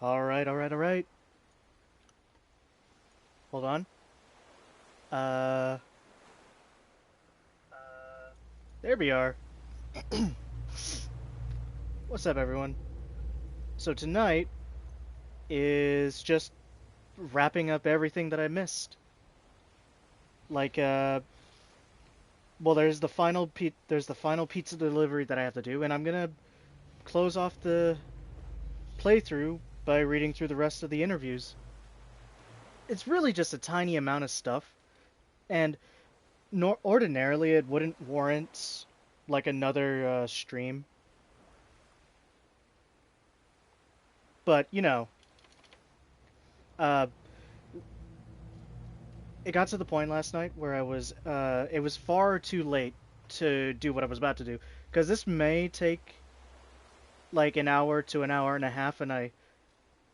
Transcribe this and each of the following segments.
Alright, alright, alright. Hold on. Uh... There we are. What's up, everyone? So tonight is just wrapping up everything that I missed. Like, well, there's the final pizza delivery that I have to do, and I'm gonna close off the playthrough by reading through the rest of the interviews. It's really just a tiny amount of stuff, and ordinarily it wouldn't warrant like another stream. But, you know, uh, it got to the point last night where it was far too late to do what I was about to do. Because this may take like an hour to an hour and a half, and I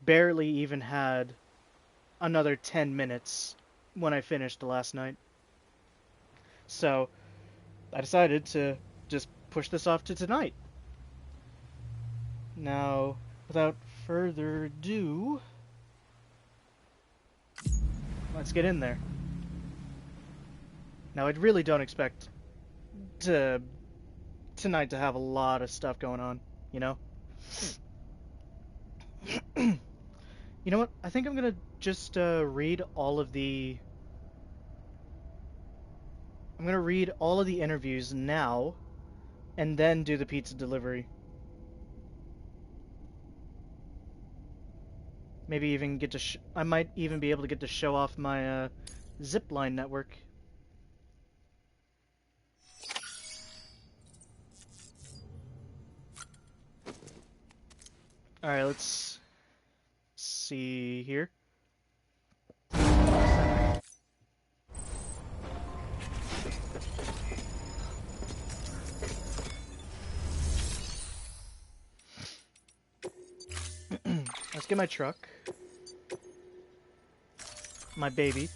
barely even had another 10 minutes when I finished last night. So, I decided to just push this off to tonight. Now, without further ado, let's get in there. Now, I really don't expect tonight to have a lot of stuff going on, you know? You know what? I think I'm gonna just read all of the... I'm gonna read all of the interviews now, and then do the pizza delivery. Maybe even get to I might even be able to get to show off my zipline network. Alright, let's see here. Let's get my truck. My baby.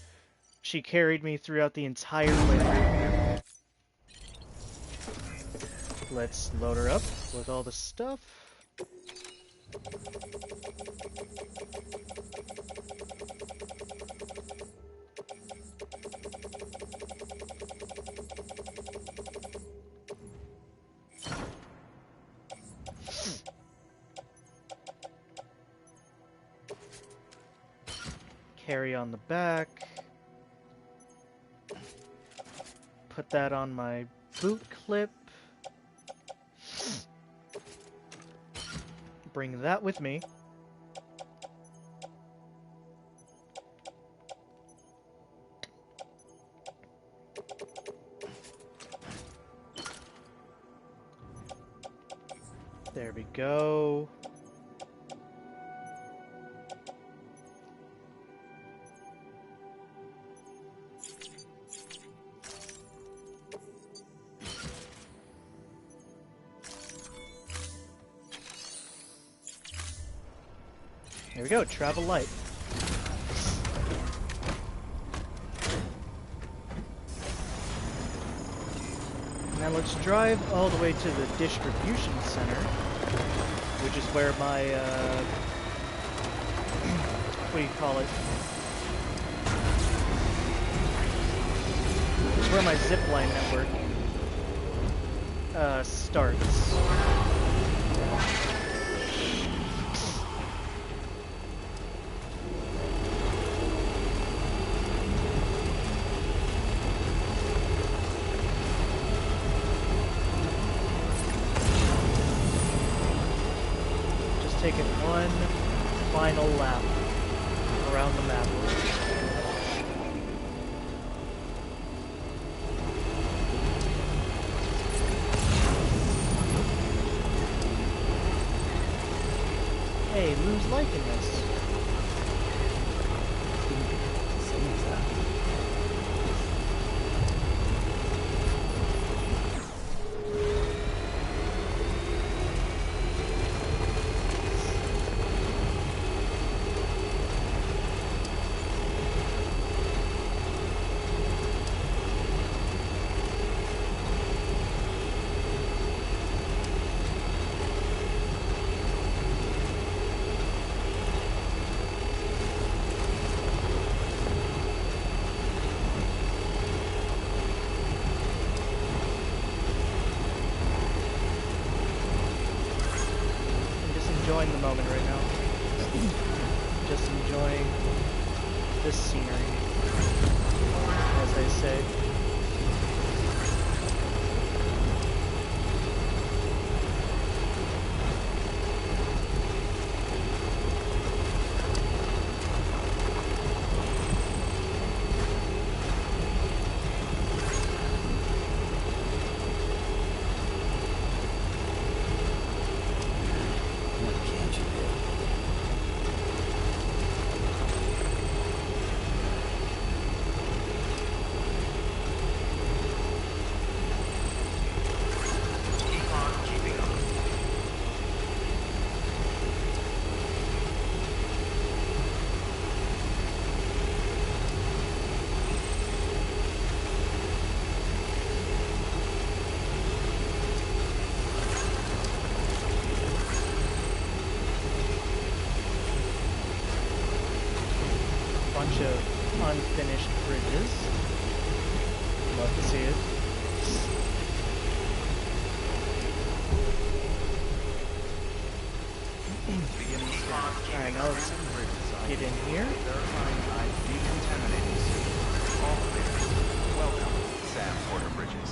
She carried me throughout the entire playthrough. Let's load her up with all the stuff. Carry on the back. Put that on my boot clip. Bring that with me. There we go. There we go, travel light. Now let's drive all the way to the distribution center, which is where my, what do you call it? It's where my zipline network, starts. Taking one final lap around the map. Hey, Lou's liking this. the moment right now. Just enjoying this scenery, as they say. Bunch of unfinished bridges. Love to see it. Alright, now let's get in here. Welcome, Sam Porter Bridges.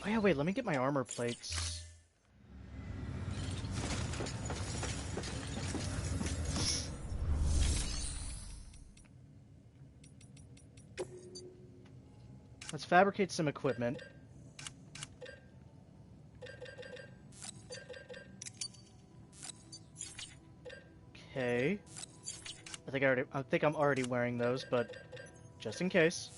Oh yeah, wait, let me get my armor plates. Let's fabricate some equipment. Okay. I think I'm already wearing those, but just in case.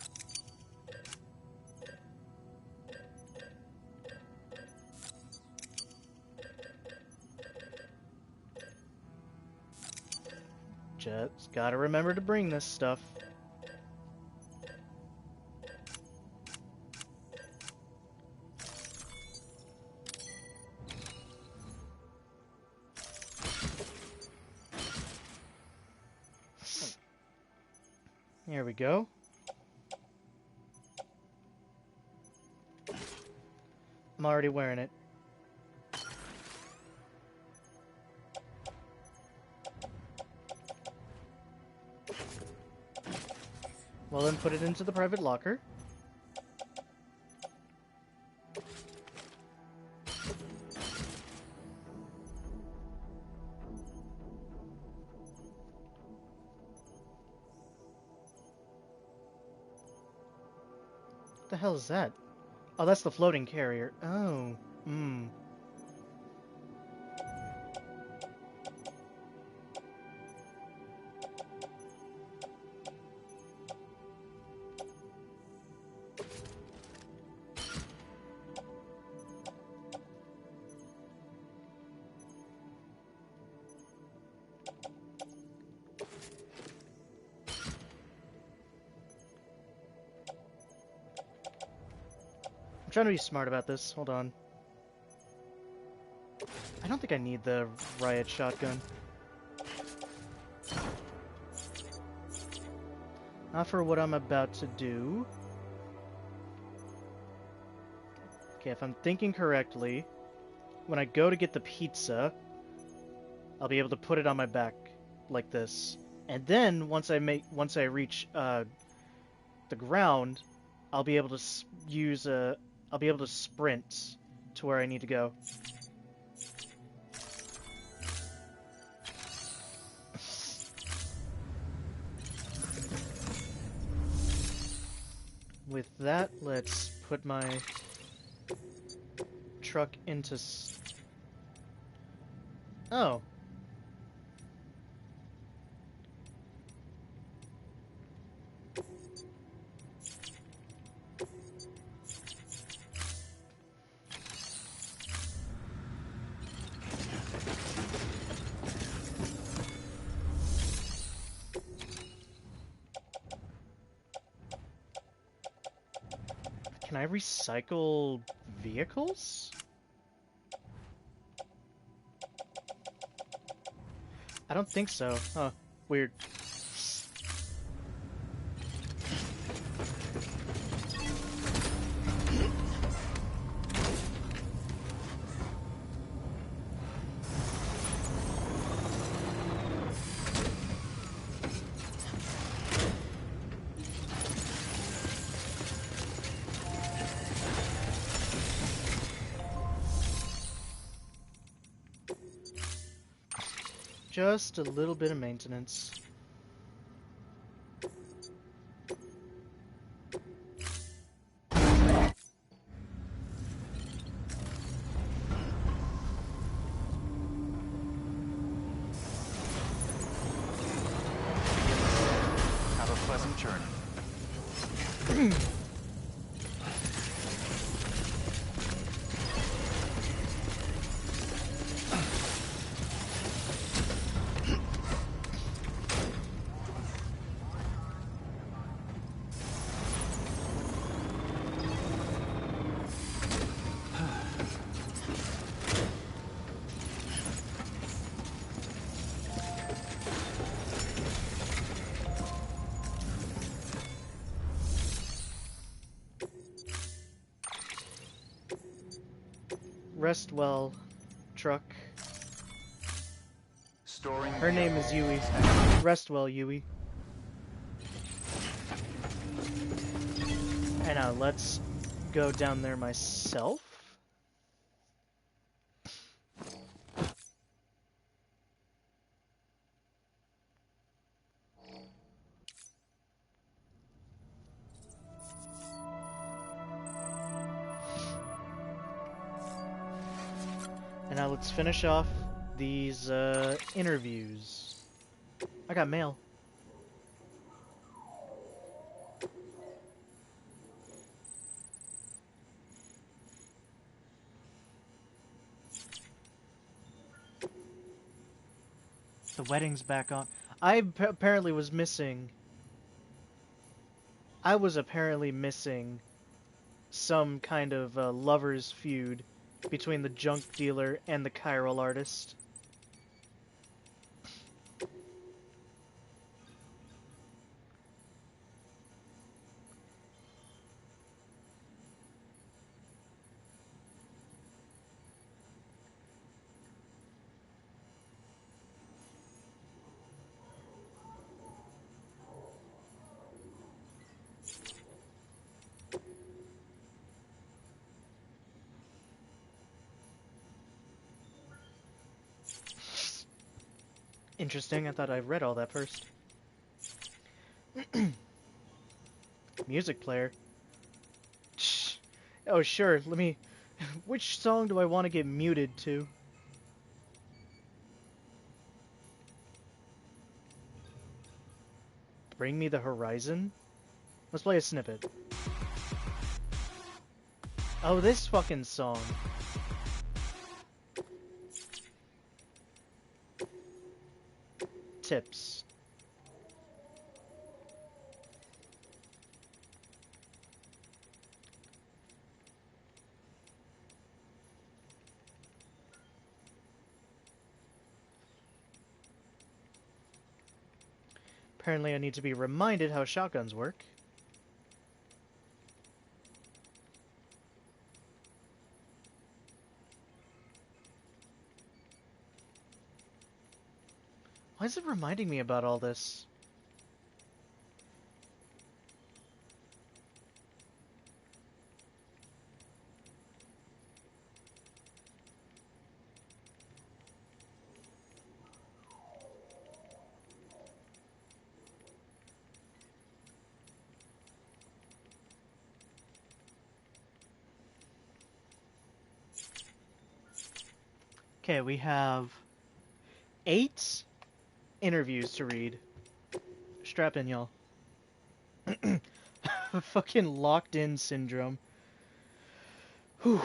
Just gotta remember to bring this stuff. Here we go. I'm already wearing it. Well, then put it into the private locker. What the hell is that? Oh, that's the floating carrier. Oh, I'm trying to be smart about this. Hold on. I don't think I need the riot shotgun. Not for what I'm about to do. Okay, if I'm thinking correctly, when I go to get the pizza, I'll be able to put it on my back like this. And then once I reach the ground, I'll be able to I'll be able to sprint to where I need to go. With that, let's put my truck into... Oh. Can I recycle vehicles? I don't think so. Huh. Weird. Just a little bit of maintenance. Have a pleasant journey. Rest well, truck. Storing Her name is Yui. Rest well, Yui. And now let's go down there myself. And now let's finish off these interviews. I got mail. The wedding's back on. Apparently was missing. I was apparently missing some kind of lover's feud between the junk dealer and the chiral artist. Interesting, I thought I read all that first. Music player. Shh. Oh, sure, let me... Which song do I want to get muted to? Bring Me the Horizon? Let's play a snippet. Oh, this fucking song. Tips. Apparently I need to be reminded how shotguns work. Why is it reminding me about all this? Okay, we have 8 interviews to read. Strap in, y'all. Fucking locked in syndrome. Whew.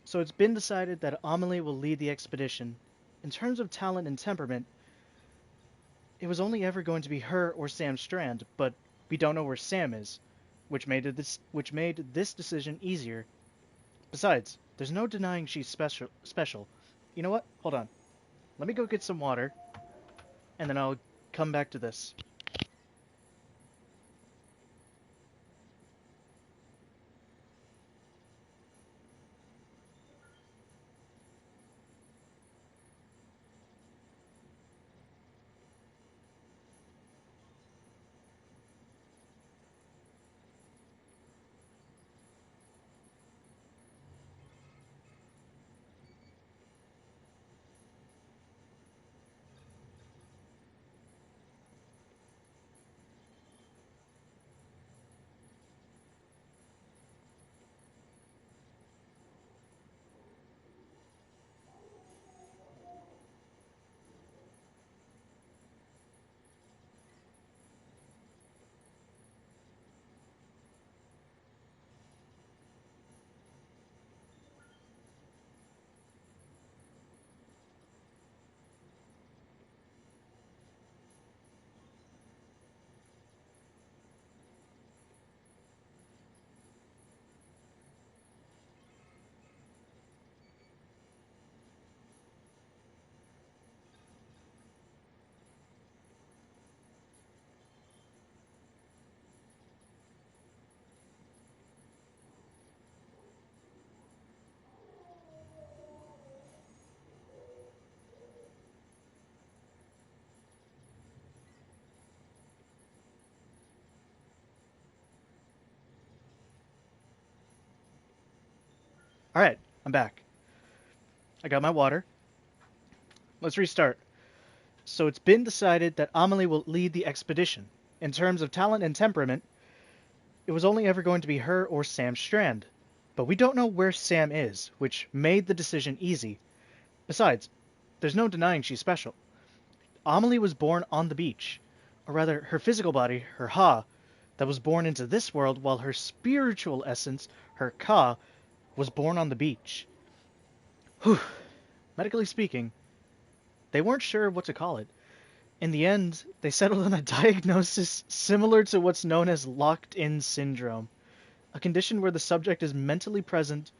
So it's been decided that Amelie will lead the expedition. In terms of talent and temperament, it was only ever going to be her or Sam Strand, but we don't know where Sam is, which made this decision easier. Besides, there's no denying she's special. You know what? Hold on. Let me go get some water. and then I'll come back to this. All right, I'm back. I got my water. Let's restart. So it's been decided that Amelie will lead the expedition. In terms of talent and temperament, it was only ever going to be her or Sam Strand. But we don't know where Sam is, which made the decision easy. Besides, there's no denying she's special. Amelie was born on the beach, or rather, her physical body, her Ha, that was born into this world, while her spiritual essence, her Ka, was born on the beach. Whew. Medically speaking, they weren't sure what to call it. In the end, they settled on a diagnosis similar to what's known as locked-in syndrome, a condition where the subject is mentally present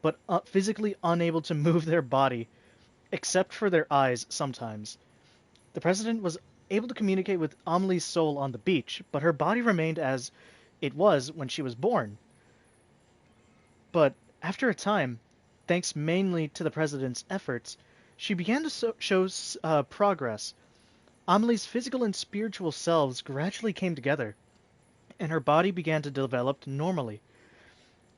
but physically unable to move their body, except for their eyes sometimes. The president was able to communicate with Amelie's soul on the beach, but her body remained as it was when she was born. But after a time, thanks mainly to the president's efforts, she began to show progress. Amelie's physical and spiritual selves gradually came together, and her body began to develop normally.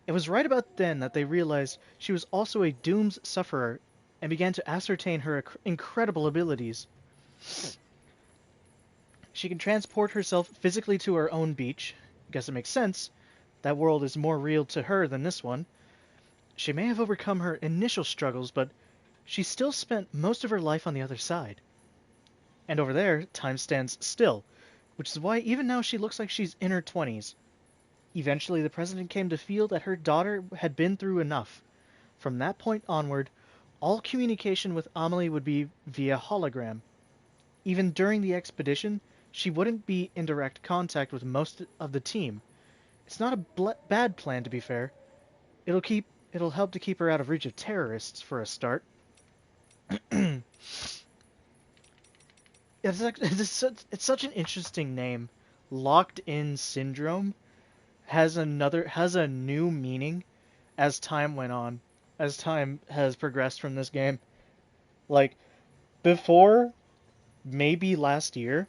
It was right about then that they realized she was also a doomed sufferer and began to ascertain her incredible abilities. She can transport herself physically to her own beach. Guess it makes sense. That world is more real to her than this one. She may have overcome her initial struggles, but she still spent most of her life on the other side. And over there, time stands still, which is why even now she looks like she's in her 20s. Eventually, the president came to feel that her daughter had been through enough. From that point onward, all communication with Amelie would be via hologram. Even during the expedition, she wouldn't be in direct contact with most of the team. It's not a bad plan, to be fair. It'll help to keep her out of reach of terrorists for a start. It's such an interesting name. Locked in syndrome has a new meaning as time went on, as time has progressed from this game. Like before, maybe last year,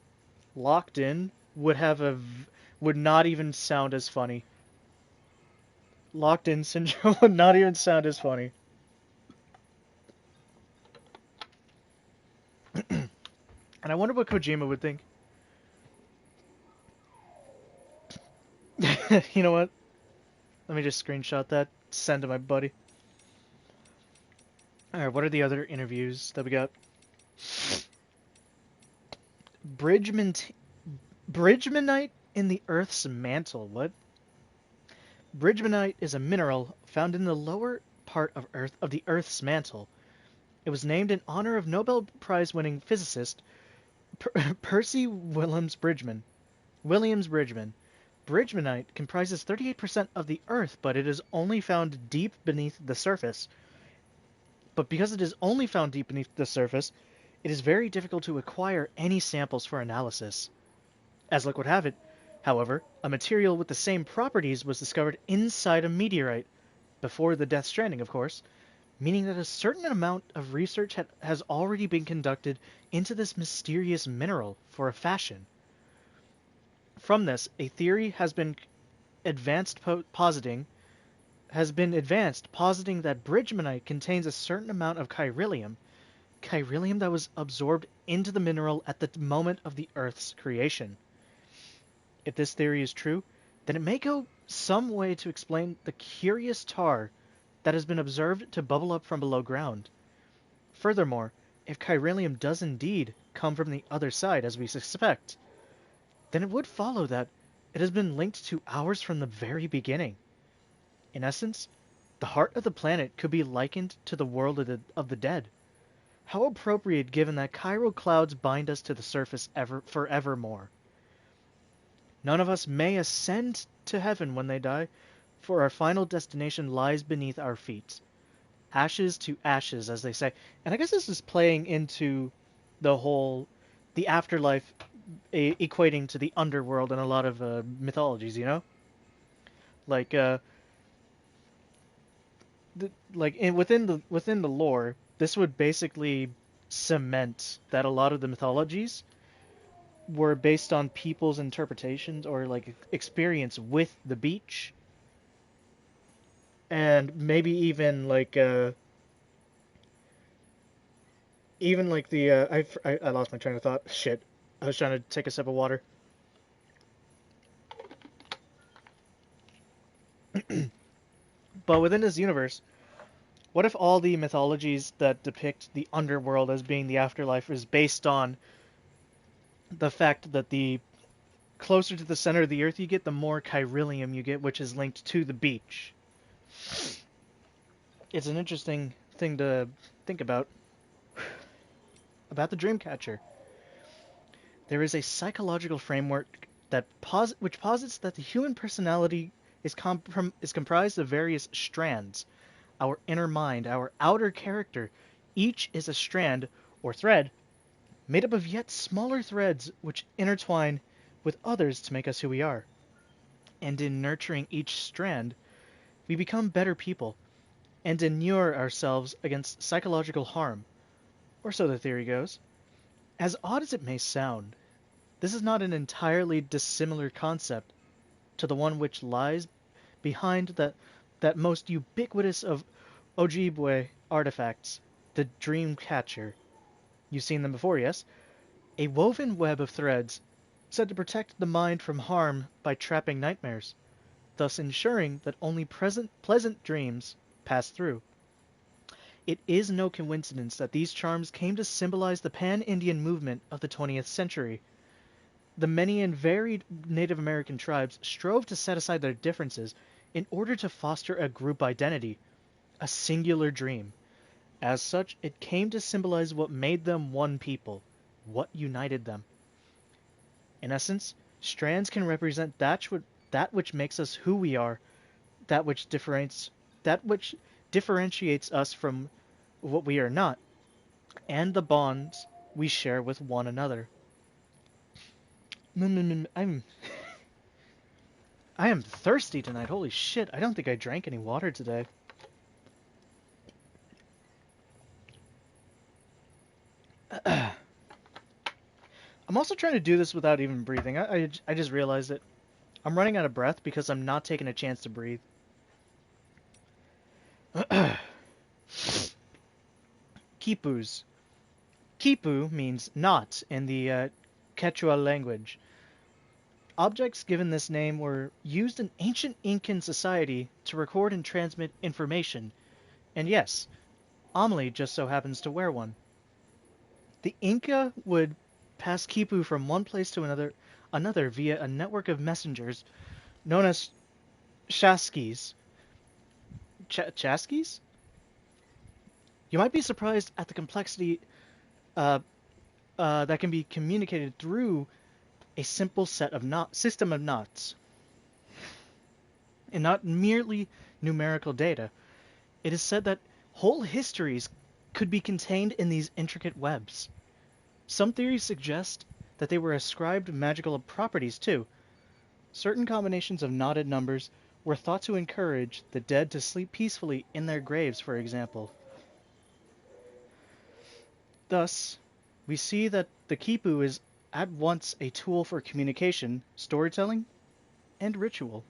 locked in would not even sound as funny. Locked in syndrome would not even sound as funny. And I wonder what Kojima would think. You know what? Let me just screenshot that, send to my buddy. Alright, what are the other interviews that we got? Bridgmanite in the Earth's mantle. What? Bridgmanite is a mineral found in the lower part of the Earth's mantle. It was named in honor of Nobel Prize-winning physicist Percy Williams Bridgman. Bridgmanite comprises 38% of the Earth, but it is only found deep beneath the surface. But because it is only found deep beneath the surface, it is very difficult to acquire any samples for analysis. As luck would have it, however, a material with the same properties was discovered inside a meteorite, before the Death Stranding, of course, meaning that a certain amount of research has already been conducted into this mysterious mineral for a fashion. From this, a theory advanced positing positing that bridgmanite contains a certain amount of chiralium that was absorbed into the mineral at the moment of the Earth's creation. If this theory is true, then it may go some way to explain the curious tar that has been observed to bubble up from below ground. Furthermore, if chiralium does indeed come from the other side, as we suspect, then it would follow that it has been linked to ours from the very beginning. In essence, the heart of the planet could be likened to the world of the dead. How appropriate given that chiral clouds bind us to the surface forevermore. None of us may ascend to heaven when they die, for our final destination lies beneath our feet. Ashes to ashes, as they say. And I guess this is playing into the afterlife equating to the underworld in a lot of mythologies, you know? Like, within the lore, this would basically cement that a lot of the mythologies were based on people's interpretations or like experience with the beach, and maybe even like the I lost my train of thought. Shit, I was trying to take a sip of water. But within this universe, what if all the mythologies that depict the underworld as being the afterlife is based on the fact that the closer to the center of the earth you get, the more chiralium you get, which is linked to the beach? It's an interesting thing to think about the Dreamcatcher. There is a psychological framework which posits that the human personality is comprised of various strands. Our inner mind, our outer character, each is a strand or thread made up of yet smaller threads which intertwine with others to make us who we are. And in nurturing each strand, we become better people and inure ourselves against psychological harm, or so the theory goes. As odd as it may sound, this is not an entirely dissimilar concept to the one which lies behind that most ubiquitous of Ojibwe artifacts, the dream catcher. You've seen them before, yes? A woven web of threads said to protect the mind from harm by trapping nightmares, thus ensuring that only pleasant dreams pass through. It is no coincidence that these charms came to symbolize the pan-Indian movement of the 20th century. The many and varied Native American tribes strove to set aside their differences in order to foster a group identity, a singular dream. As such, it came to symbolize what made them one people, what united them. In essence, strands can represent that which makes us who we are, that which differentiates us from what we are not, and the bonds we share with one another. I am thirsty tonight. Holy shit, I don't think I drank any water today. I'm also trying to do this without even breathing. I just realized it. I'm running out of breath because I'm not taking a chance to breathe. Quipus. Quipu means not in the Quechua language. Objects given this name were used in ancient Incan society to record and transmit information. And yes, Amelie just so happens to wear one. The Inca would pass Quipu from one place to another via a network of messengers known as chasquis. Chasquis? You might be surprised at the complexity that can be communicated through a simple system of knots, and not merely numerical data. It is said that whole histories could be contained in these intricate webs. Some theories suggest that they were ascribed magical properties too. Certain combinations of knotted numbers were thought to encourage the dead to sleep peacefully in their graves, for example. Thus, we see that the Kipu is at once a tool for communication, storytelling, and ritual.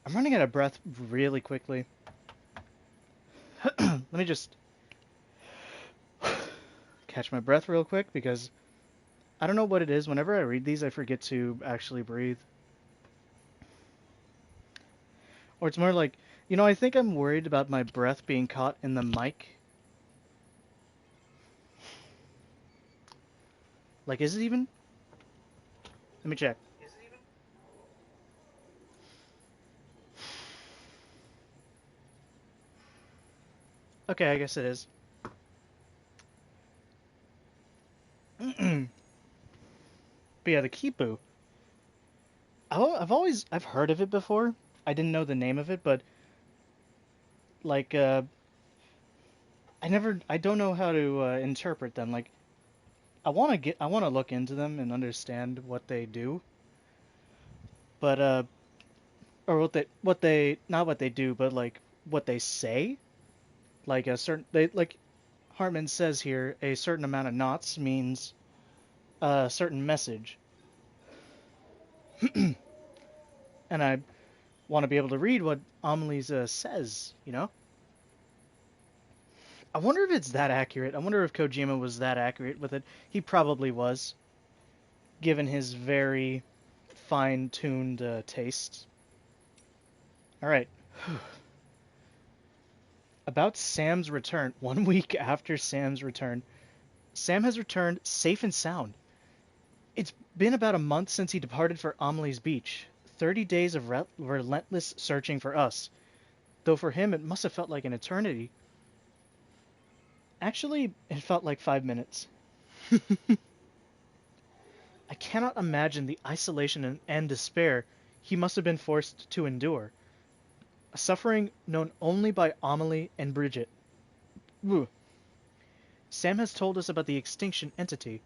I'm running out of breath really quickly. Let me just catch my breath real quick because I don't know what it is. Whenever I read these, I forget to actually breathe. Or it's more like, I think I'm worried about my breath being caught in the mic. Like, is it even? Let me check. Okay, I guess it is. But yeah, the Kipu. I've heard of it before. I didn't know the name of it, but like, I don't know how to interpret them. Like, I want to look into them and understand what they do, but or not what they do, but like what they say. Like like Hartman says here, a certain amount of knots means a certain message, and I want to be able to read what Amelie's says. I wonder if it's that accurate. I wonder if Kojima was that accurate with it. He probably was, given his very fine-tuned taste. All right. About Sam's return. 1 week after Sam's return, Sam has returned safe and sound. It's been about a month since he departed for Amelie's Beach. 30 days of relentless searching for us. Though for him it must have felt like an eternity. Actually, it felt like 5 minutes. I cannot imagine the isolation and despair he must have been forced to endure. A suffering known only by Amelie and Bridget. Ugh. Sam has told us about the extinction entity,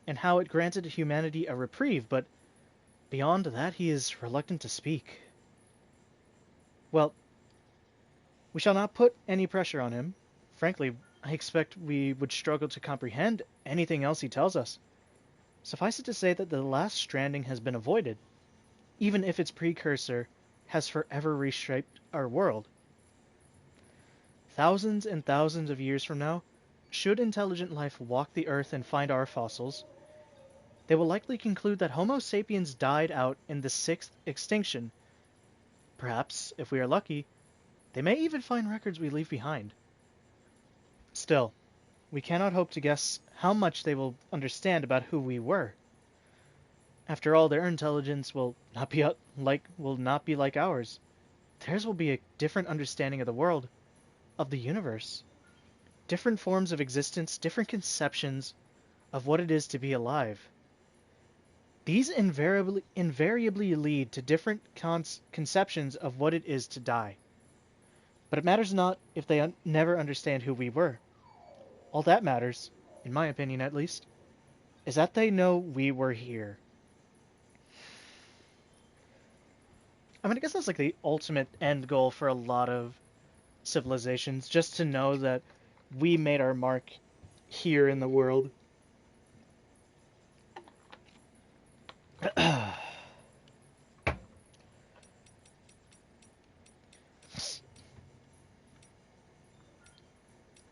and how it granted humanity a reprieve, but beyond that he is reluctant to speak. Well, we shall not put any pressure on him. Frankly, I expect we would struggle to comprehend anything else he tells us. Suffice it to say that the last stranding has been avoided, even if its precursor has forever reshaped our world. Thousands and thousands of years from now, should intelligent life walk the earth and find our fossils, they will likely conclude that Homo sapiens died out in the sixth extinction. Perhaps, if we are lucky, they may even find records we leave behind. Still, we cannot hope to guess how much they will understand about who we were. After all, their intelligence will not be like ours. Theirs will be a different understanding of the world, of the universe. Different forms of existence, different conceptions of what it is to be alive. These invariably lead to different conceptions of what it is to die. But it matters not if they never understand who we were. All that matters, in my opinion at least, is that they know we were here. I mean, I guess that's like the ultimate end goal for a lot of civilizations, just to know that we made our mark here in the world.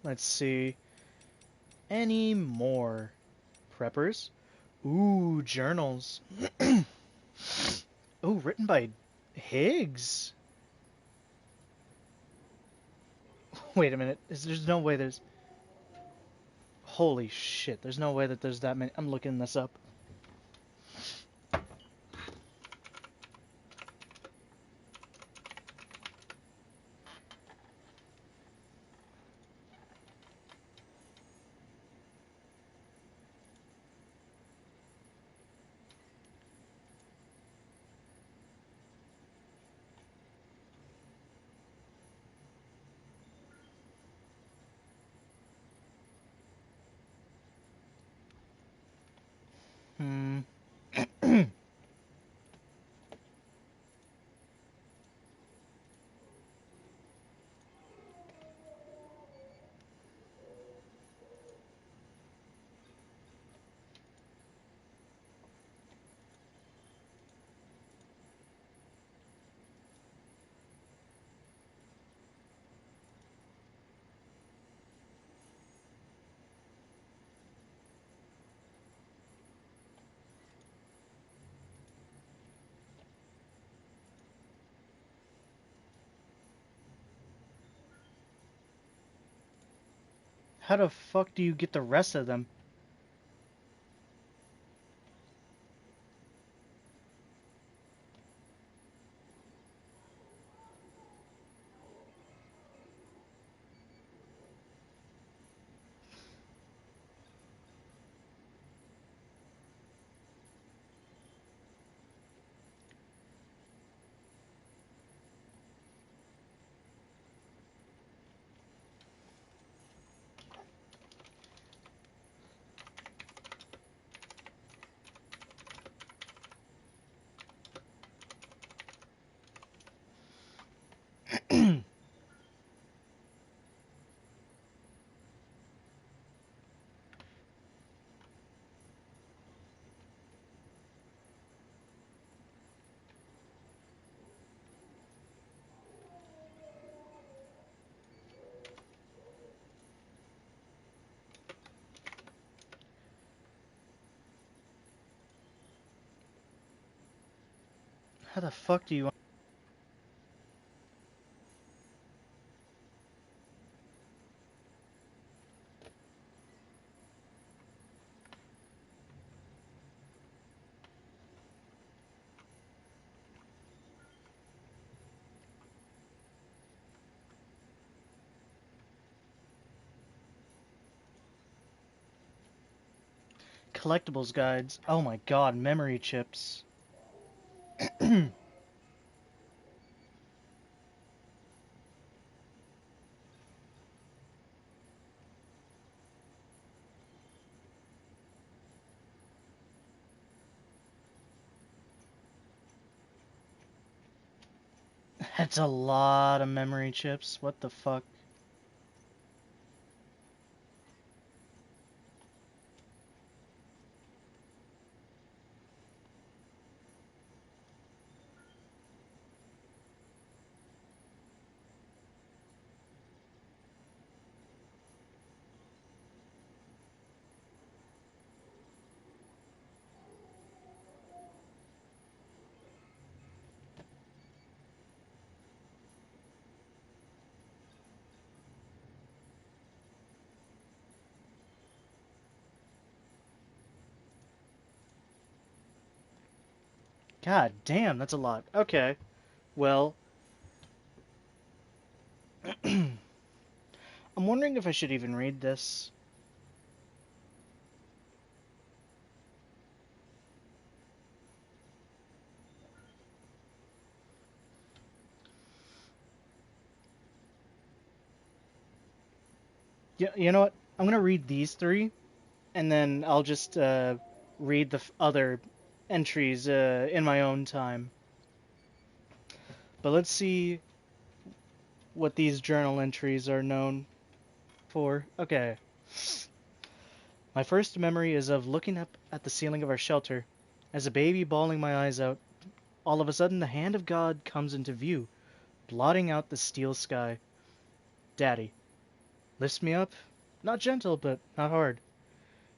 Let's see. Any more preppers? Ooh, journals. Ooh, written by Higgs. Wait a minute. There's no way there's... Holy shit, there's no way that there's that many. I'm looking this up. Hmm. How the fuck do you get the rest of them? How the fuck do you... Collectibles guides. Oh my god, memory chips. That's a lot of memory chips. What the fuck? God damn, that's a lot. Okay. Well, I'm wondering if I should even read this. Yeah, you know what? I'm gonna read these three, and then I'll just read the other entries in my own time. But let's see what these journal entries are known for. Okay. My first memory is of looking up at the ceiling of our shelter. As a baby, bawling my eyes out, all of a sudden the hand of God comes into view, blotting out the steel sky. Daddy lifts me up, not gentle, but not hard.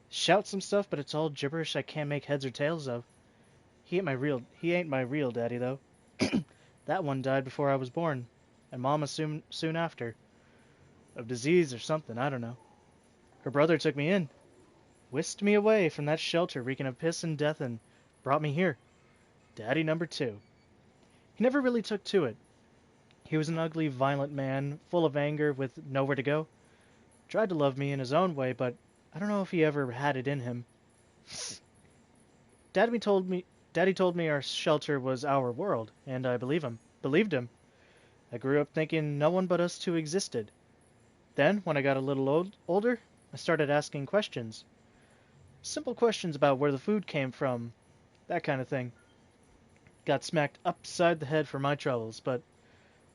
Shouts some stuff, but it's all gibberish I can't make heads or tails of. He ain't my real daddy though. That one died before I was born, and Mama soon after. Of disease or something, I don't know. Her brother took me in, whisked me away from that shelter reeking of piss and death, and brought me here. Daddy number two. He never really took to it. He was an ugly, violent man, full of anger, with nowhere to go. Tried to love me in his own way, but I don't know if he ever had it in him. Daddy told me Daddy told me our shelter was our world, and I believed him. I grew up thinking no one but us two existed. Then, when I got a little older, I started asking questions. Simple questions about where the food came from, that kind of thing. Got smacked upside the head for my troubles, but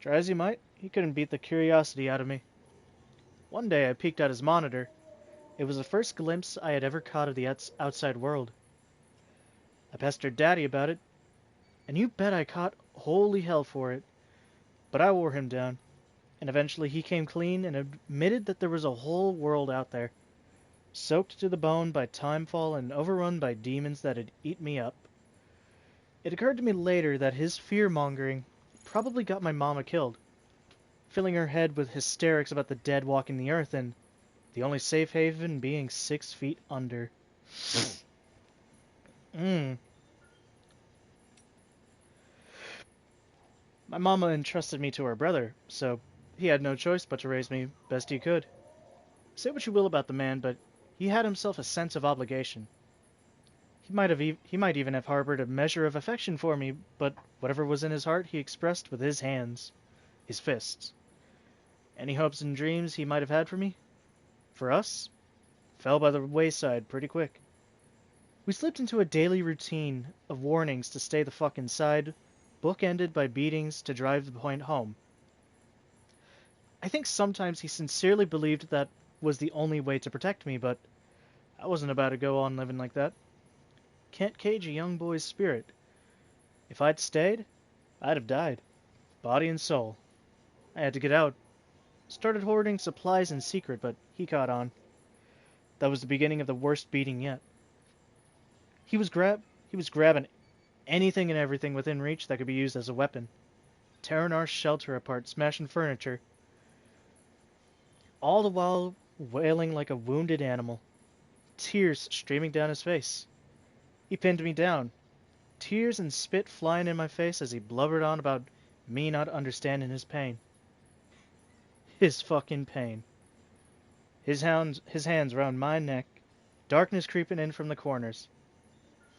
try as he might, he couldn't beat the curiosity out of me. One day I peeked at his monitor. It was the first glimpse I had ever caught of the outside world. I pestered Daddy about it, and you bet I caught holy hell for it. But I wore him down, and eventually he came clean and admitted that there was a whole world out there, soaked to the bone by timefall and overrun by demons that had eaten me up. It occurred to me later that his fear-mongering probably got my mama killed, filling her head with hysterics about the dead walking the earth and the only safe haven being 6 feet under. My mama entrusted me to her brother, so he had no choice but to raise me best he could. Say what you will about the man, but he had himself a sense of obligation. He might even have harbored a measure of affection for me, but whatever was in his heart he expressed with his hands, his fists. Any hopes and dreams he might have had for me, for us, fell by the wayside pretty quick. We slipped into a daily routine of warnings to stay the fuck inside, bookended by beatings to drive the point home. I think sometimes he sincerely believed that was the only way to protect me, but I wasn't about to go on living like that. Can't cage a young boy's spirit. If I'd stayed, I'd have died, body and soul. I had to get out. Started hoarding supplies in secret, but he caught on. That was the beginning of the worst beating yet. He was grabbing anything and everything within reach that could be used as a weapon, tearing our shelter apart, smashing furniture, all the while wailing like a wounded animal, tears streaming down his face. He pinned me down, tears and spit flying in my face as he blubbered on about me not understanding his pain. His fucking pain. His hands round my neck, darkness creeping in from the corners.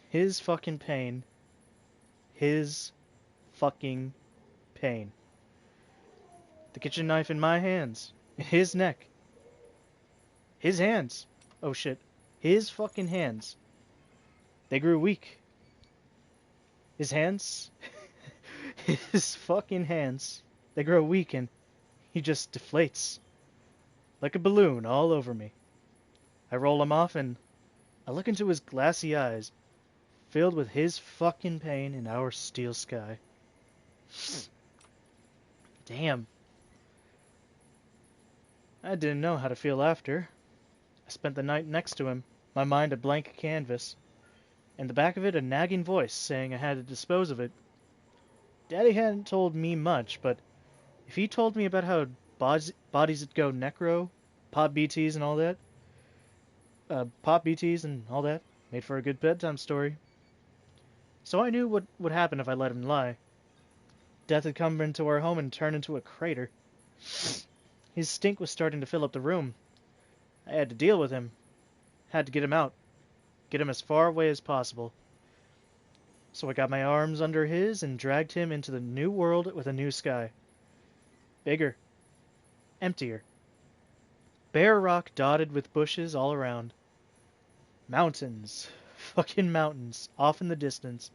His fucking pain. His fucking pain. The kitchen knife in my hands. His neck. His hands. Oh shit. His fucking hands. They grew weak. His hands. His fucking hands. They grow weak and he just deflates. Like a balloon all over me. I roll him off and I look into his glassy eyes, filled with his fucking pain in our steel sky. Damn. I didn't know how to feel after. I spent the night next to him, my mind a blank canvas, and the back of it a nagging voice saying I had to dispose of it. Daddy hadn't told me much, but if he told me about how bodies would go necro, pop BTs and all that, made for a good bedtime story. So I knew what would happen if I let him lie. Death had come into our home and turned into a crater. His stink was starting to fill up the room. I had to deal with him. Had to get him out. Get him as far away as possible. So I got my arms under his and dragged him into the new world with a new sky. Bigger. Emptier. Bare rock dotted with bushes all around. Mountains. Fucking mountains. Off in the distance.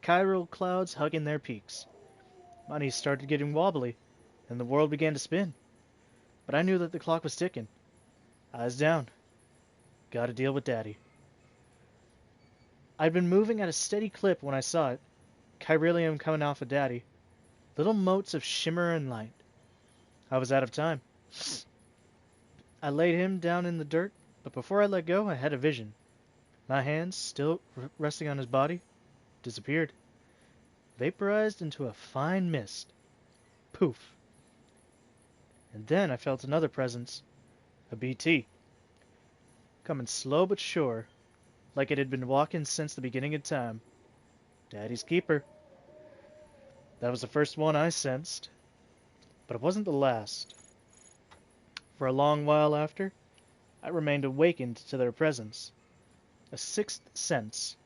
Chiral clouds hugging their peaks. Money started getting wobbly, and the world began to spin. But I knew that the clock was ticking. Eyes down. Gotta deal with Daddy. I'd been moving at a steady clip when I saw it. Chiralium coming off of Daddy. Little motes of shimmer and light. I was out of time. I laid him down in the dirt, but before I let go, I had a vision. My hands, still resting on his body, disappeared. Vaporized into a fine mist. Poof. And then I felt another presence. A BT. Coming slow but sure, like it had been walking since the beginning of time. Daddy's keeper. That was the first one I sensed. But it wasn't the last. For a long while after, I remained awakened to their presence. A sixth sense.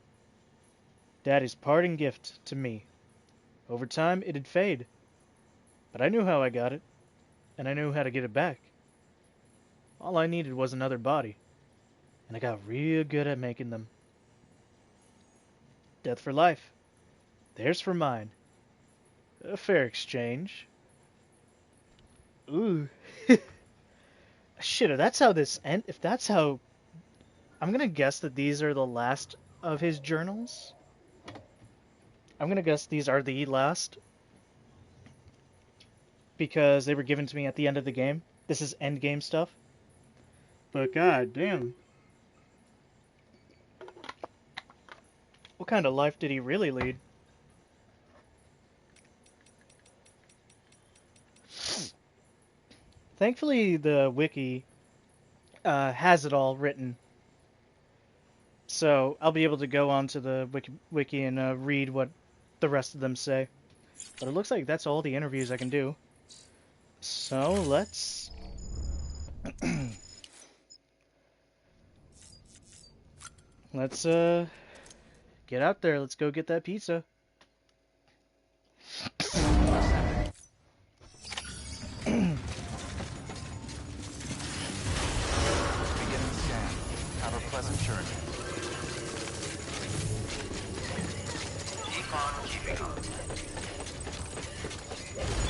Daddy's parting gift to me. Over time, it'd fade. But I knew how I got it, and I knew how to get it back. All I needed was another body. and I got real good at making them. Death for life. Theirs for mine. A fair exchange. Ooh. Shit, if that's how this end, if that's how, I'm gonna guess that these are the last of his journals. I'm gonna guess these are the last because they were given to me at the end of the game. This is end game stuff. But god damn. What kind of life did he really lead? Thankfully, the wiki has it all written. So I'll be able to go onto the wiki and read what the rest of them say. But it looks like that's all the interviews I can do. So let's... let's get out there. Let's go get that pizza. Beginning scan. Have a pleasant journey. Keep on keeping up.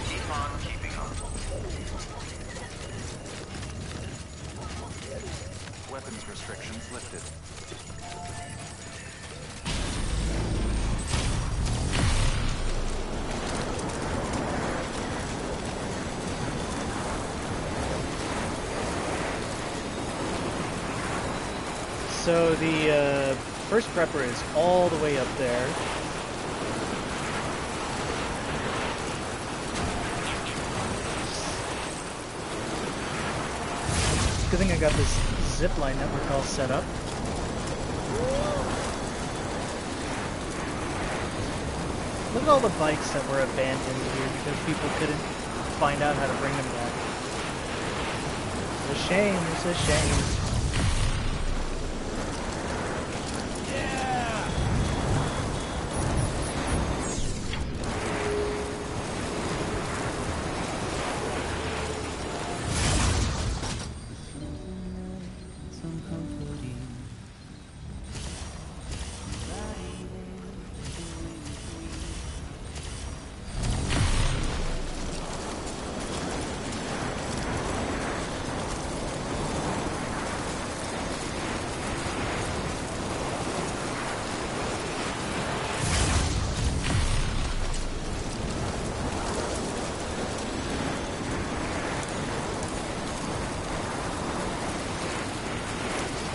Keep on keeping up. Weapons restrictions lifted. So the first prepper is all the way up there. Good thing I got this zipline network all set up. Look at all the bikes that were abandoned here because people couldn't find out how to bring them back. It's a shame, it's a shame.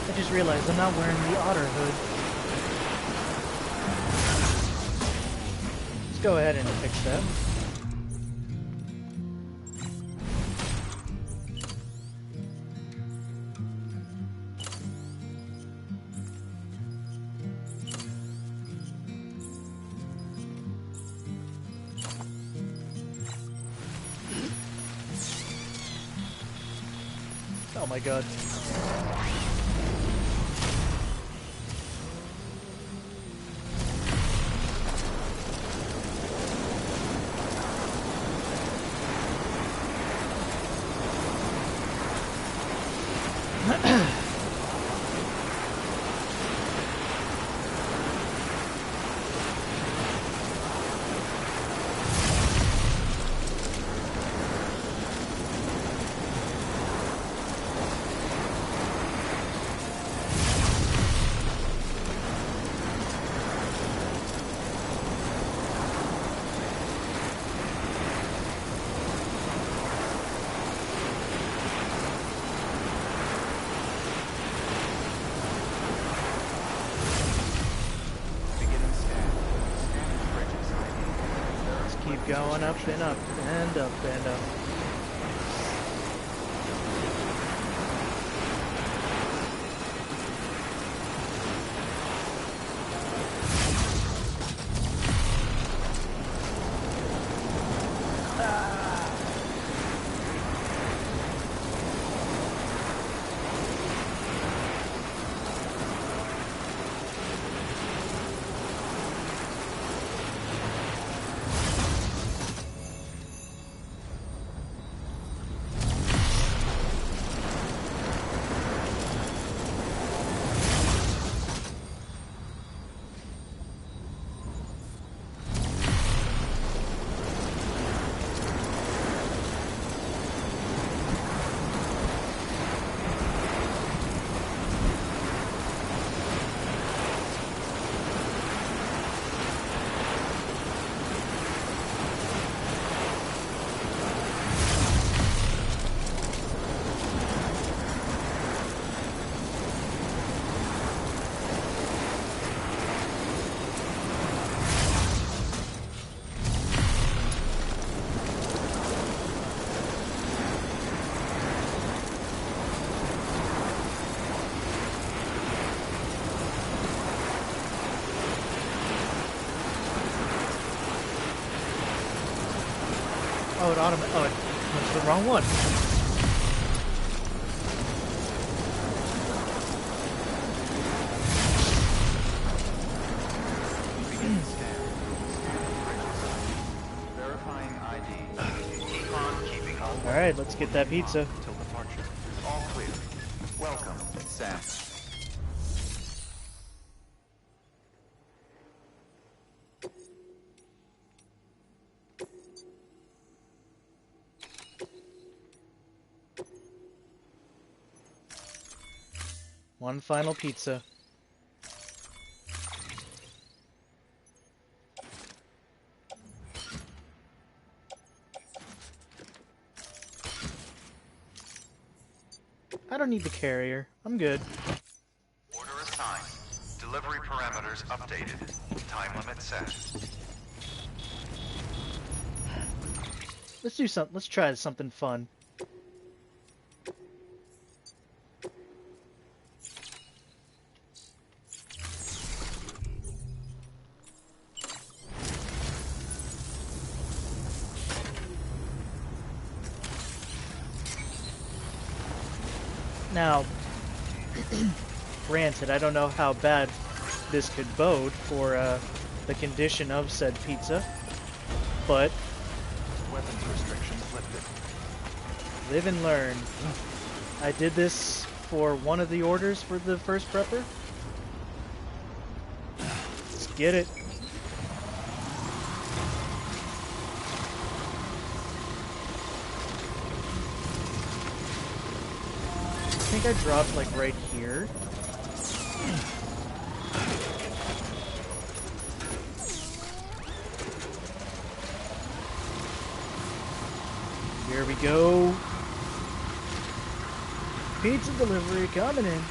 I just realized I'm not wearing the otter hood. Let's go ahead and fix that. Oh my god. Keep going up and up and up and up. Oh, it automatic. Oh, it went to the wrong one. Begin scan. Verifying ID. Keep on keeping up. All right, let's get that pizza. Until departure. All clear. Welcome, Sam. One final pizza. I don't need the carrier. I'm good. Order assigned. Delivery parameters updated. Time limit set. Let's do something. Let's try something fun. Now, granted, I don't know how bad this could bode for the condition of said pizza, but Weapons restrictions lifted. live and learn. I did this for one of the orders for the first prepper. Let's get it. I think I dropped like right here. Here we go. Pizza delivery coming in.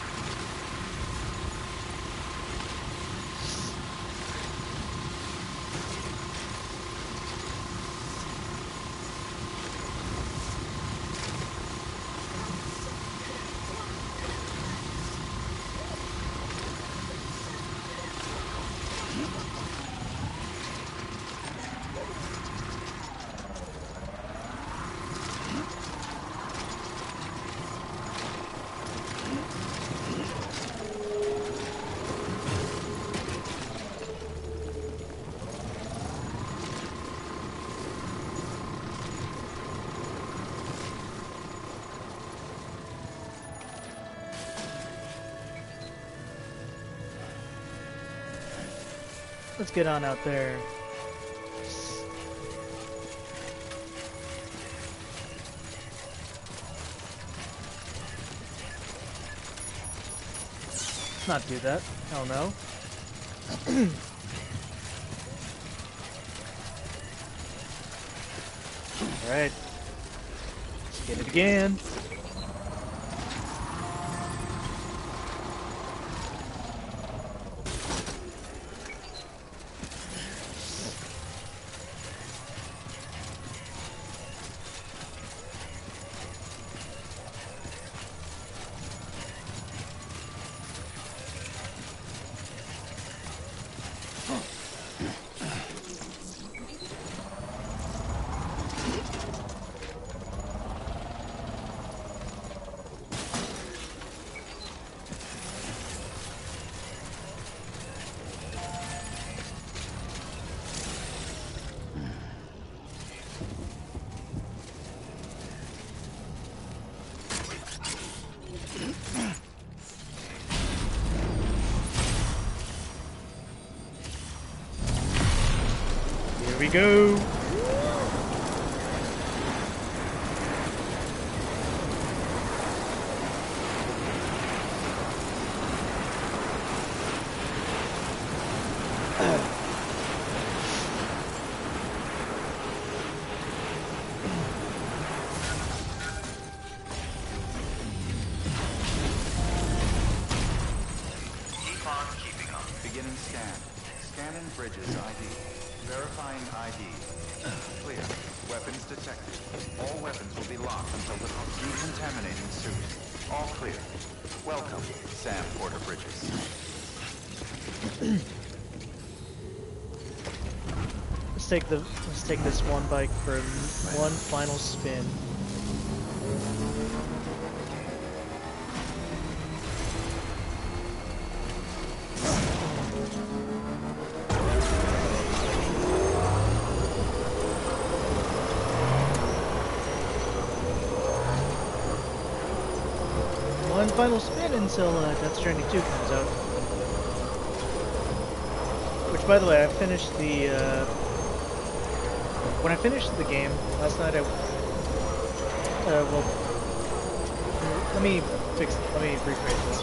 Let's get on out there. Let's not do that. Hell no. Alright. Let's get it again. Here we go. Keep on keeping up. Beginning scan. Scanning bridges ID. Verifying ID. Clear. Weapons detected. All weapons will be locked until the decontaminating suit. All clear. Welcome, Sam Porter Bridges. let's take this one bike for one final spin. One final spin until Death Stranding 2 comes out. Which, by the way, I finished the when I finished the game last night, well, let me rephrase this.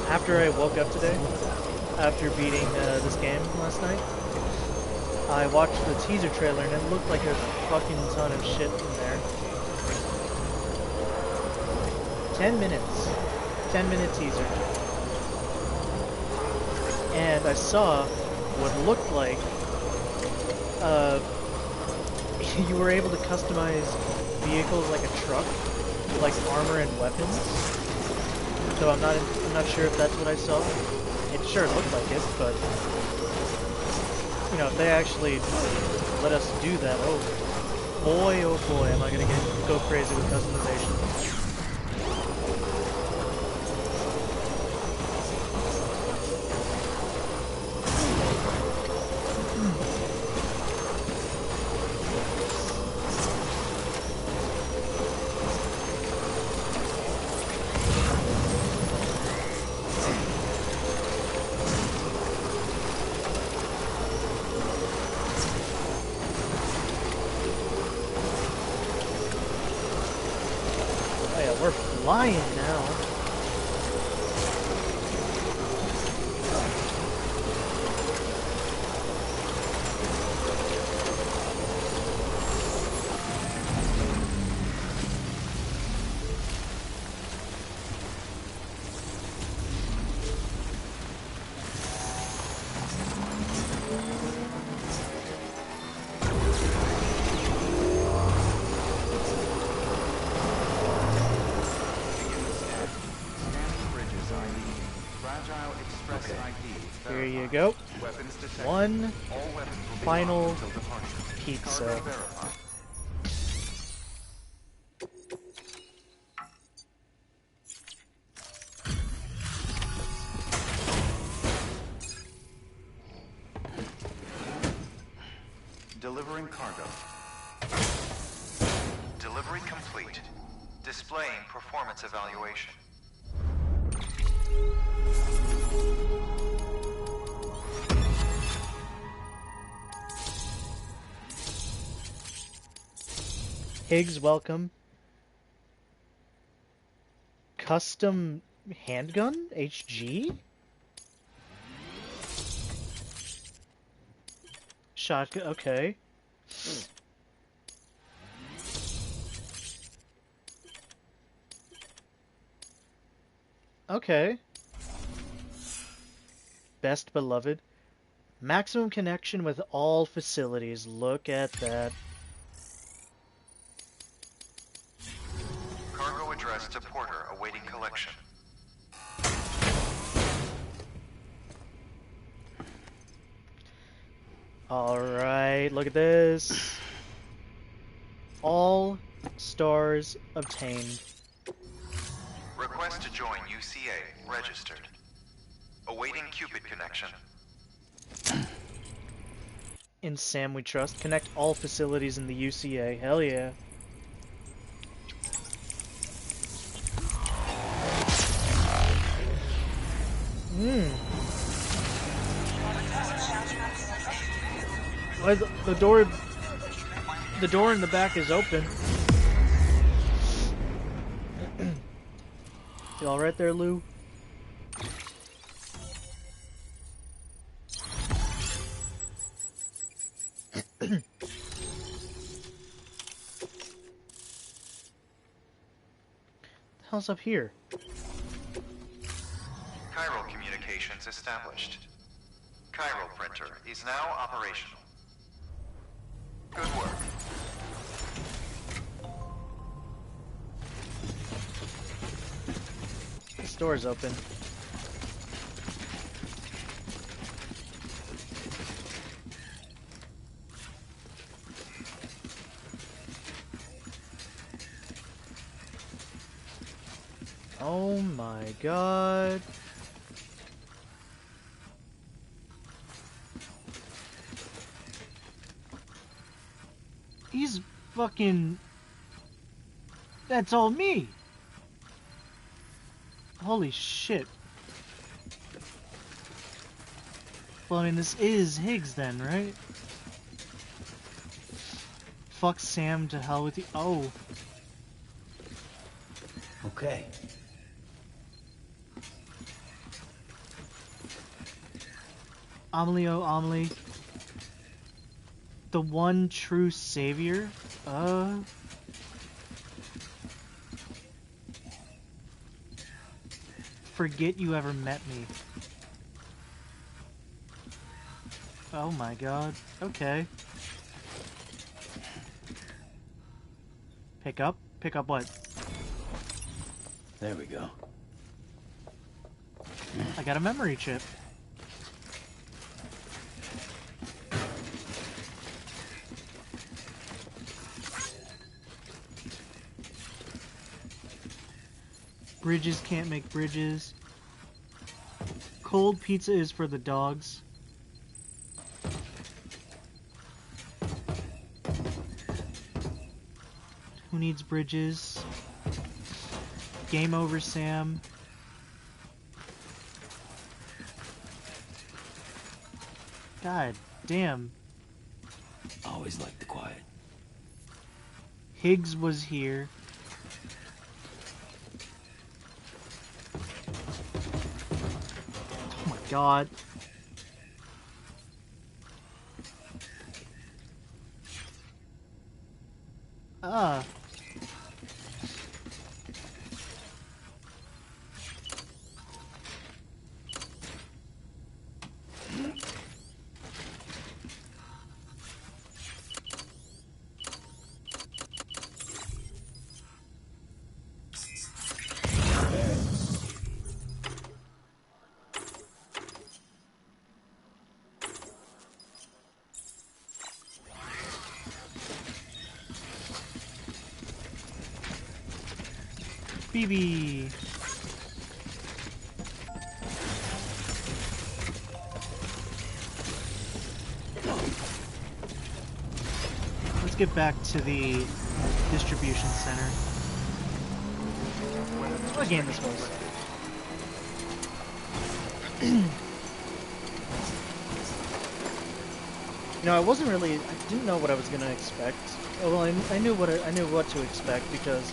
After I woke up today, after beating this game last night, I watched the teaser trailer and it looked like there's a fucking ton of shit in there. 10 minutes. 10-minute teaser. And I saw what looked like you were able to customize vehicles like a truck, with like armor and weapons. So I'm not sure if that's what I saw. It sure looked like it, but you know, if they actually let us do that, oh boy, am I gonna go crazy with customization. We're flying now. Here you go. One final pizza. Delivering cargo. Delivery complete. Displaying performance evaluation. Higgs, welcome. Custom handgun? HG? Shotgun, okay. Okay. Best beloved. Maximum connection with all facilities. Look at that. Cargo addressed to Porter awaiting collection. Alright, look at this. All stars obtained. Request to join UCA registered. Awaiting Cupid connection. In Sam we trust. Connect all facilities in the UCA. Hell yeah. Why the door in the back is open. You all right there, Lou? The hell's up here? Chiral communications established. Chiral printer is now operational. Good work. This door's open. Oh my god. He's fucking... That's all me! Holy shit. Well, I mean, this is Higgs then, right? Fuck Sam to hell with you. Oh. Okay. Amelie, oh Amelie. The one true savior? Forget you ever met me. Oh my god. Okay. Pick up? Pick up what? There we go. I got a memory chip. Bridges can't make bridges. Cold pizza is for the dogs. Who needs bridges? Game over, Sam. God damn. Always like the quiet. Higgs was here. Oh my god. Ah. BB. Let's get back to the distribution center. What game this was? You know, I didn't know what I was gonna expect. Oh, well, I knew what to expect because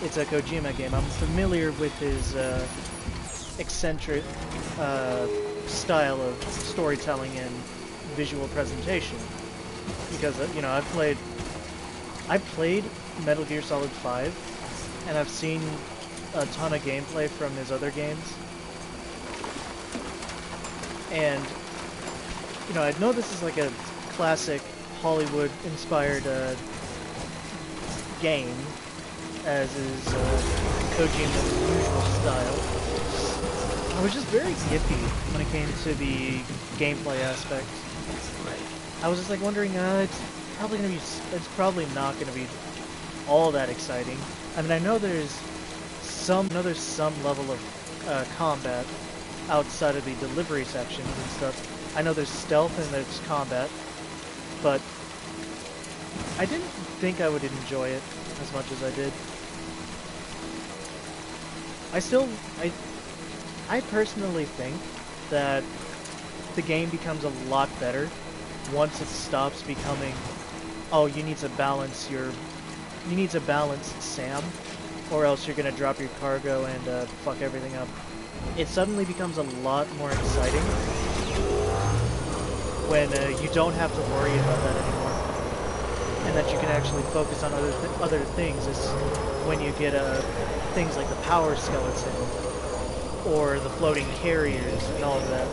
it's a Kojima game. I'm familiar with his eccentric style of storytelling and visual presentation. Because you know, I played Metal Gear Solid 5, and I've seen a ton of gameplay from his other games. And you know, I know this is like a classic Hollywood-inspired game, as is Kojima's usual style. I was just very iffy when it came to the gameplay aspect. I was just like wondering, it's probably not gonna be all that exciting. I mean, I know there's some level of combat outside of the delivery sections and stuff. I know there's stealth and there's combat, but I didn't think I would enjoy it as much as I did. I personally think that the game becomes a lot better once it stops becoming, oh, you need to balance Sam, or else you're gonna drop your cargo and fuck everything up. It suddenly becomes a lot more exciting when you don't have to worry about that anymore, and that you can actually focus on other things. Is when you get things like the power skeleton or the floating carriers and all of that.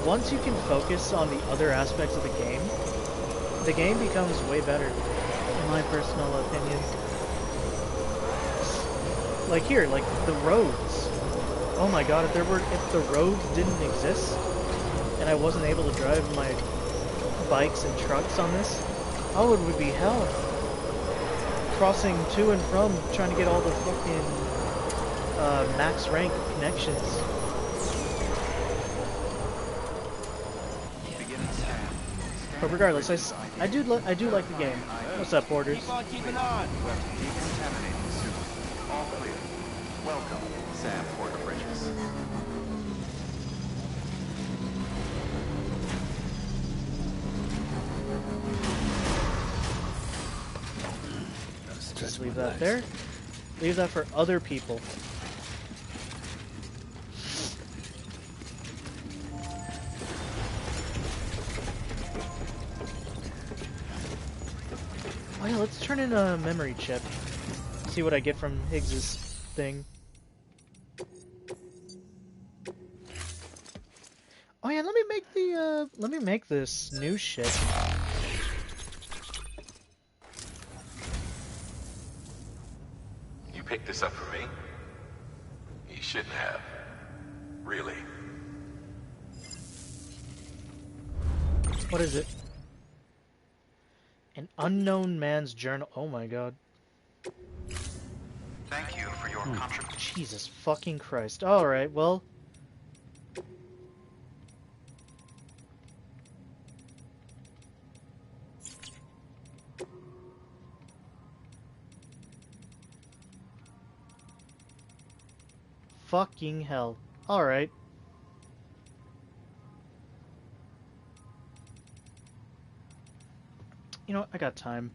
Once you can focus on the other aspects of the game becomes way better, in my personal opinion. Like here, like the roads. Oh my god, if the roads didn't exist, and I wasn't able to drive my bikes and trucks on this, oh, it would be hell. crossing to and from, trying to get all the fucking max rank connections. Beginning scan. But regardless, I do like the game. What's up, Porters? Keep on keeping on. Decontaminating suit. All clear. Welcome, Sam Porter Bridges. Just leave that there. Leave that for other people. Oh yeah, let's turn in a memory chip. See what I get from Higgs's thing. Oh yeah, let me make this new shit. You picked this up for me? You shouldn't have. Really. What is it? An unknown man's journal. Oh my god. Thank you for your contribution. Jesus fucking Christ. Alright, well. Fucking hell. Alright. You know what? I got time.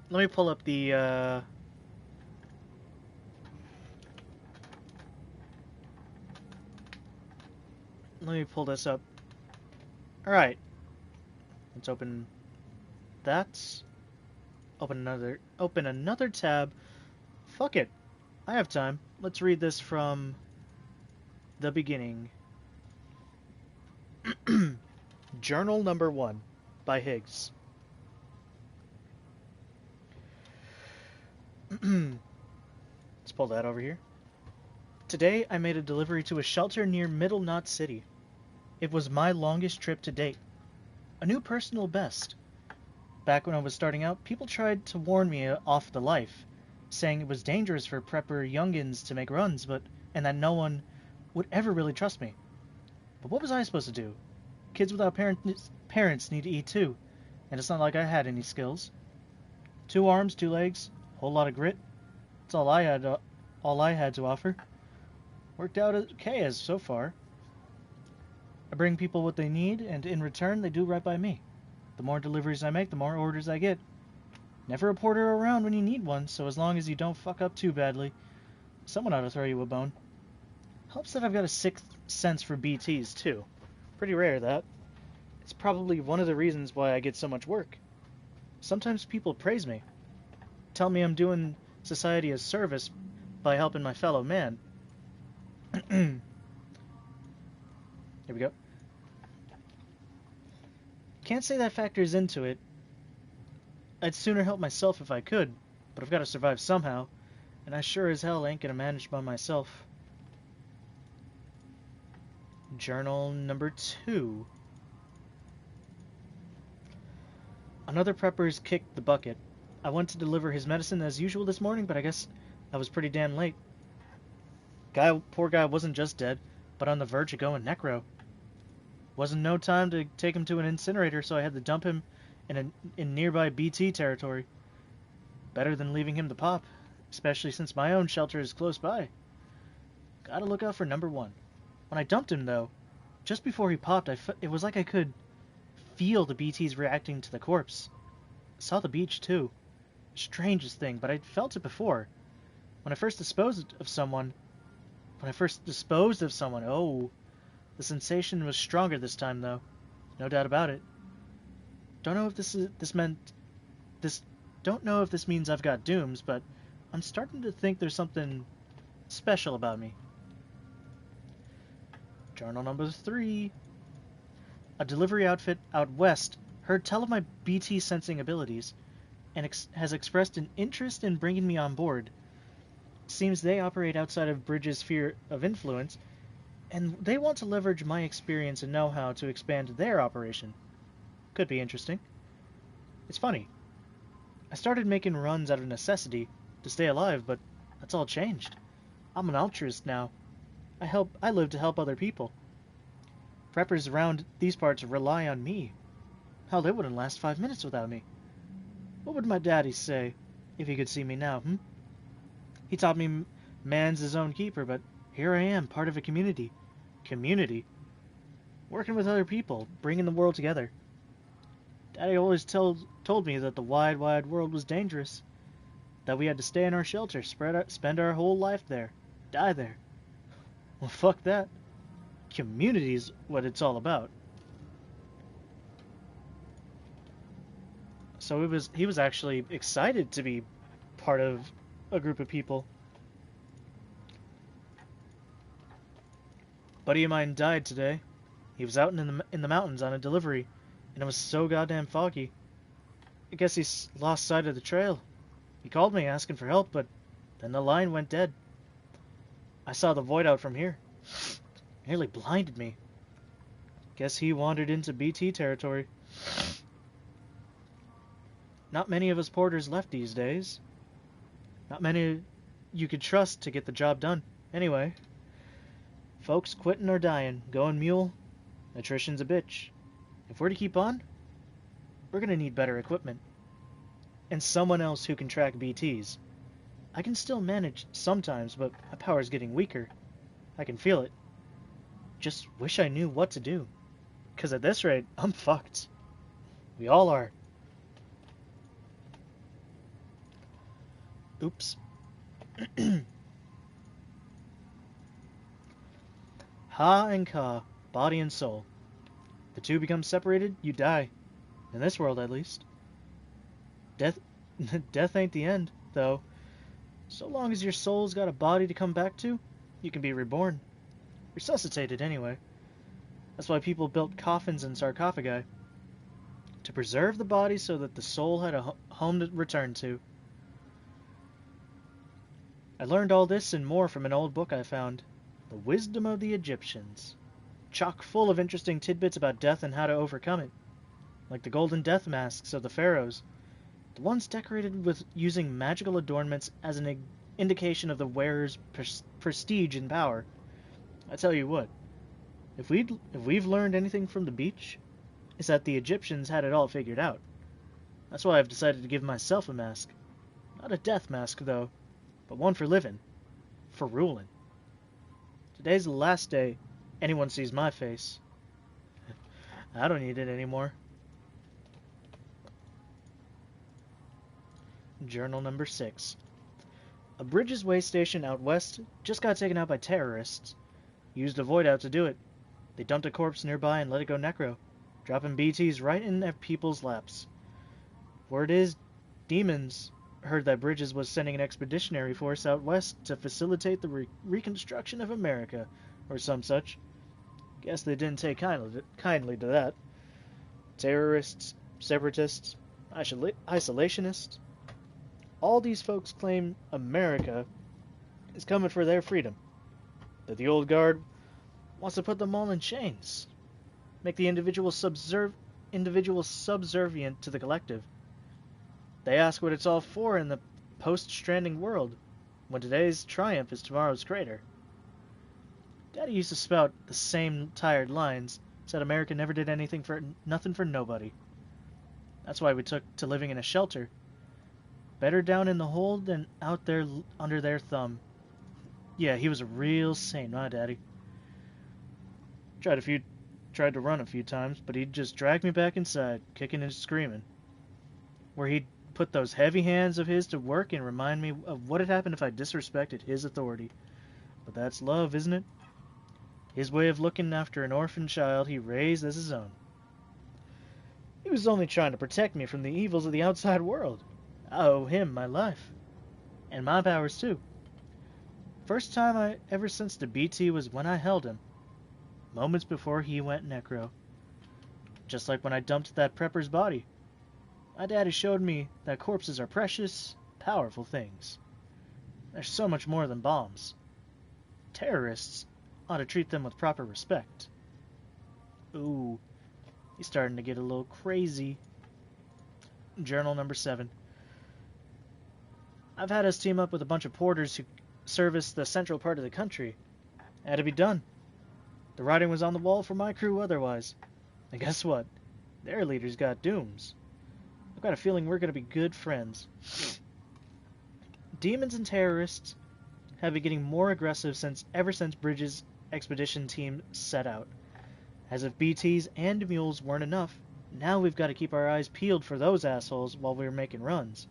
Let me pull up the, let me pull this up. Alright. Let's open that. Open another tab. Fuck it. I have time. Let's read this from the beginning. Journal number 1 by Higgs. Let's pull that over here. Today, I made a delivery to a shelter near Middle Knot City. It was my longest trip to date. A new personal best. Back when I was starting out, people tried to warn me off the life, saying it was dangerous for prepper youngins to make runs, and that no one would ever really trust me. But what was I supposed to do? Kids without parents need to eat too, and it's not like I had any skills. 2 arms, 2 legs, whole lot of grit. That's all I had to offer. Worked out okay as so far. I bring people what they need, and in return, they do right by me. The more deliveries I make, the more orders I get. Never a porter around when you need one, so as long as you don't fuck up too badly, someone ought to throw you a bone. Helps that I've got a 6th sense for BTs, too. Pretty rare, that. It's probably one of the reasons why I get so much work. Sometimes people praise me. Tell me I'm doing society a service by helping my fellow man. Here we go. Can't say that factors into it. I'd sooner help myself if I could, but I've got to survive somehow, and I sure as hell ain't gonna manage by myself. Journal number 2. Another prepper's kicked the bucket. I went to deliver his medicine as usual this morning, but I guess I was pretty damn late. Poor guy wasn't just dead, but on the verge of going necro. Wasn't no time to take him to an incinerator, so I had to dump him in nearby BT territory. Better than leaving him to pop, especially since my own shelter is close by. Gotta look out for number 1. When I dumped him, though, just before he popped, it was like I could feel the BTs reacting to the corpse. I saw the beach, too. Strangest thing, but I'd felt it before. When I first disposed of someone, when I first disposed of someone. Oh, the sensation was stronger this time, though. No doubt about it. Don't know if this don't know if this means I've got dooms, but I'm starting to think there's something special about me. Journal number 3. A delivery outfit out west heard tell of my BT sensing abilities and has expressed an interest in bringing me on board. Seems they operate outside of Bridges' sphere of influence, and they want to leverage my experience and know-how to expand their operation. Could be interesting. It's funny. I started making runs out of necessity to stay alive, but that's all changed. I'm an altruist now. I live to help other people. Preppers around these parts rely on me. Hell, they wouldn't last 5 minutes without me. What would my daddy say if he could see me now, He taught me man's his own keeper, but here I am, part of a community. Community? Working with other people, bringing the world together. Daddy always told me that the wide, wide world was dangerous. That we had to stay in our shelter, spend our whole life there, die there. Well, fuck that. Community's what it's all about. So he was actually excited to be part of a group of people. Buddy of mine died today. He was out in the mountains on a delivery, and it was so goddamn foggy. I guess he's lost sight of the trail. He called me asking for help, but then the line went dead. I saw the void out from here. Nearly blinded me. Guess he wandered into BT territory. Not many of us porters left these days. Not many you could trust to get the job done. Anyway, folks quitting or dying, going mule, attrition's a bitch. If we're to keep on, we're gonna need better equipment. And someone else who can track BTs. I can still manage sometimes, but my power's getting weaker. I can feel it. Just wish I knew what to do. 'Cause at this rate, I'm fucked. We all are. Oops. Ha and Ka, body and soul. The two become separated, you die. In this world, at least. Death ain't the end, though. So long as your soul's got a body to come back to, you can be reborn. Resuscitated, anyway. That's why people built coffins and sarcophagi. To preserve the body so that the soul had a home to return to. I learned all this and more from an old book I found. The Wisdom of the Egyptians. Chock full of interesting tidbits about death and how to overcome it. Like the golden death masks of the pharaohs. The ones decorated with using magical adornments as an indication of the wearer's prestige and power. I tell you what, if we've learned anything from the beach, it's that the Egyptians had it all figured out. That's why I've decided to give myself a mask. Not a death mask, though, but one for living. For ruling. Today's the last day anyone sees my face. I don't need it anymore. Journal number 6. A Bridges Way station out west just got taken out by terrorists. Used a void out to do it. They dumped a corpse nearby and let it go necro, dropping BTs right in at people's laps. Word is, demons heard that Bridges was sending an expeditionary force out west to facilitate the reconstruction of America, or some such. Guess they didn't take kindly to that. Terrorists, separatists, isolationists. All these folks claim America is coming for their freedom. That the old guard wants to put them all in chains. Make the individual subservient to the collective. They ask what it's all for in the post-Stranding world, when today's triumph is tomorrow's crater. Daddy used to spout the same tired lines, said America never did nothing for nobody. That's why we took to living in a shelter. Better down in the hole than out there under their thumb. Yeah, he was a real saint, my daddy. Tried to run a few times, but he'd just drag me back inside, kicking and screaming. Where he'd put those heavy hands of his to work and remind me of what had happened if I disrespected his authority. But that's love, isn't it? His way of looking after an orphan child he raised as his own. He was only trying to protect me from the evils of the outside world. I owe him my life. And my powers, too. First time I ever sensed a BT was when I held him, moments before he went necro. Just like when I dumped that prepper's body. My daddy showed me that corpses are precious, powerful things. They're so much more than bombs. Terrorists ought to treat them with proper respect. Ooh, he's starting to get a little crazy. Journal number 7. I've had us team up with a bunch of porters who service the central part of the country. It had to be done. The writing was on the wall for my crew otherwise. And guess what? Their leaders got dooms. I've got a feeling we're going to be good friends. Demons and terrorists have been getting more aggressive ever since Bridges' expedition team set out. As if BTs and mules weren't enough, now we've got to keep our eyes peeled for those assholes while we're making runs.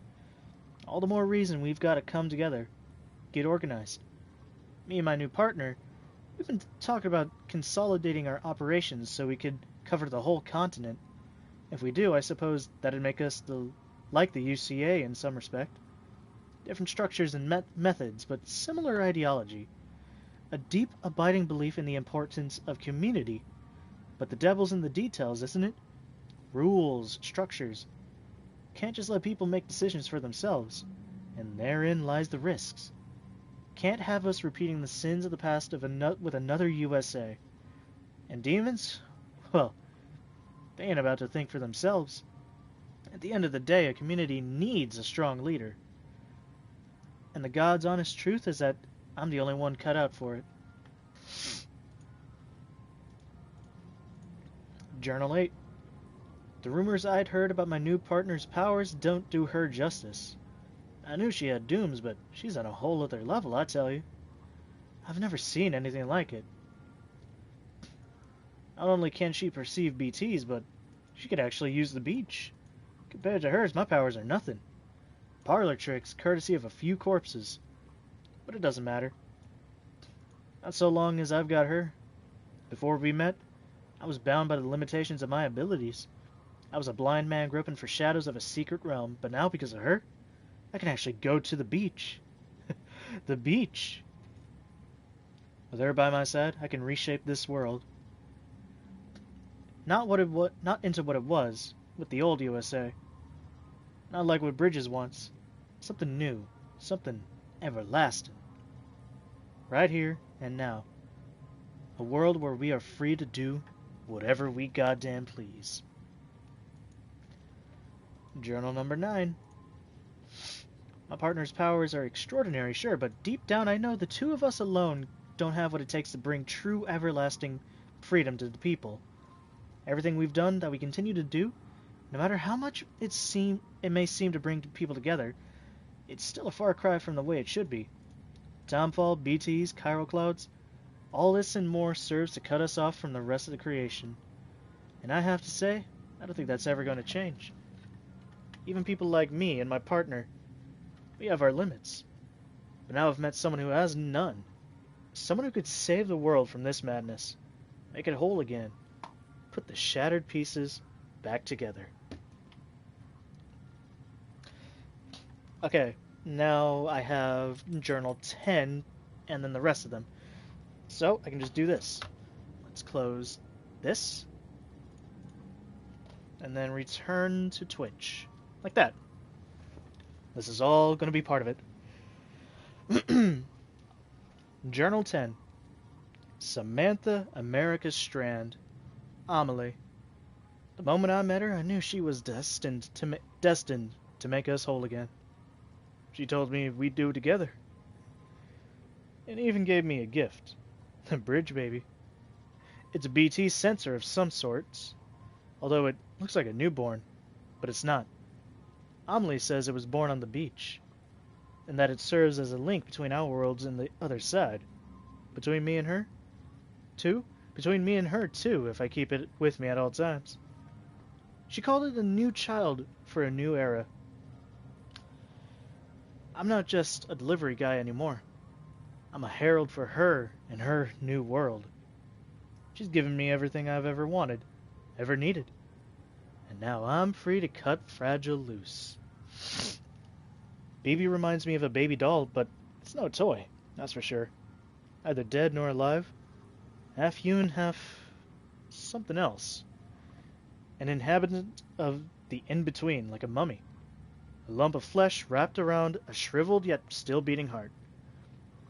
All the more reason we've got to come together, get organized. Me and my new partner, we've been talking about consolidating our operations so we could cover the whole continent. If we do, I suppose that'd make us like the UCA in some respect. Different structures and methods, but similar ideology. A deep, abiding belief in the importance of community. But the devil's in the details, isn't it? Rules, structures. Can't just let people make decisions for themselves. And therein lies the risks. Can't have us repeating the sins of the past with another USA. And demons? Well, they ain't about to think for themselves. At the end of the day, a community needs a strong leader. And the God's honest truth is that I'm the only one cut out for it. Journal 8. The rumors I'd heard about my new partner's powers don't do her justice. I knew she had dooms, but she's on a whole other level, I tell you. I've never seen anything like it. Not only can she perceive BTs, but she could actually use the beach. Compared to hers, my powers are nothing. Parlor tricks, courtesy of a few corpses. But it doesn't matter. Not so long as I've got her. Before we met, I was bound by the limitations of my abilities. I was a blind man groping for shadows of a secret realm, but now, because of her, I can actually go to the beach. The beach! With her by my side, I can reshape this world. Not into what it was, with the old USA. Not like what Bridges wants. Something new. Something everlasting. Right here and now. A world where we are free to do whatever we goddamn please. Journal number 9. My partner's powers are extraordinary, sure, but deep down I know the two of us alone don't have what it takes to bring true everlasting freedom to the people. Everything we've done, that we continue to do, no matter how much it may seem to bring people together, it's still a far cry from the way it should be. Tomfall, BTs, chiral clouds, all this and more serves to cut us off from the rest of the creation. And I have to say, I don't think that's ever going to change. Even people like me and my partner, we have our limits. But now I've met someone who has none. Someone who could save the world from this madness. Make it whole again. Put the shattered pieces back together. Okay, now I have journal 10 and then the rest of them. So I can just do this. Let's close this. And then return to Twitch. Like that. This is all going to be part of it. Journal 10. Samantha America Strand. Amelie. The moment I met her, I knew she was destined to make us whole again. She told me we'd do it together. And even gave me a gift. A bridge baby. It's a BT sensor of some sorts. Although it looks like a newborn. But it's not. Amelie says it was born on the beach. And that it serves as a link between our worlds and the other side. Between me and her? Between me and her, too, if I keep it with me at all times. She called it a new child for a new era. I'm not just a delivery guy anymore. I'm a herald for her and her new world. She's given me everything I've ever wanted, ever needed. And now I'm free to cut Fragile loose. BB reminds me of a baby doll, but it's no toy, that's for sure. Neither dead nor alive. Half human, half something else. An inhabitant of the in-between, like a mummy. A lump of flesh wrapped around a shriveled yet still beating heart.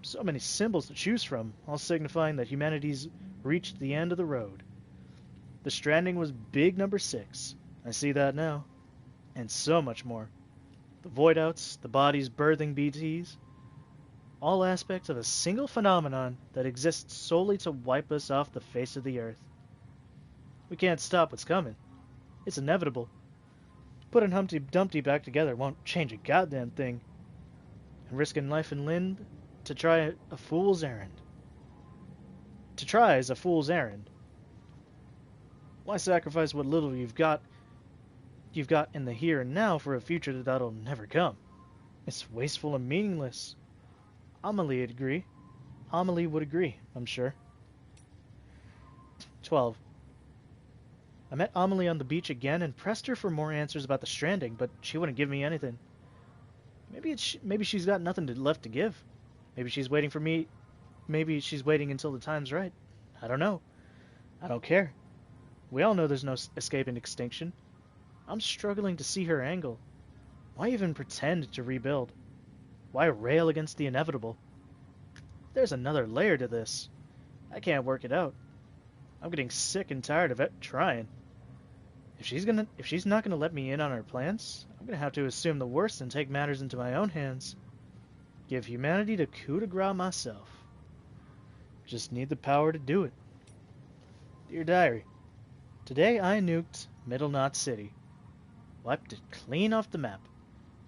So many symbols to choose from, all signifying that humanity's reached the end of the road. The Stranding was big number 6. I see that now. And so much more. The void outs, the bodies birthing BTs. All aspects of a single phenomenon that exists solely to wipe us off the face of the earth. We can't stop what's coming. It's inevitable. Putting Humpty Dumpty back together won't change a goddamn thing. And risking life and limb to try a fool's errand. To try is a fool's errand. Why sacrifice what little you've got in the here and now for a future that'll never come? It's wasteful and meaningless. Amelie would agree, I'm sure. 12. I met Amelie on the beach again and pressed her for more answers about the Stranding, but she wouldn't give me anything. Maybe she's got nothing left to give. Maybe she's waiting for me. Maybe she's waiting until the time's right. I don't know. I don't care. We all know there's no escaping extinction. I'm struggling to see her angle. Why even pretend to rebuild? Why rail against the inevitable? There's another layer to this. I can't work it out. I'm getting sick and tired of it trying. If she's not gonna let me in on her plans, I'm gonna have to assume the worst and take matters into my own hands. Give humanity the coup de grace myself. Just need the power to do it. Dear Diary, today I nuked Middle Knot City. Wiped it clean off the map.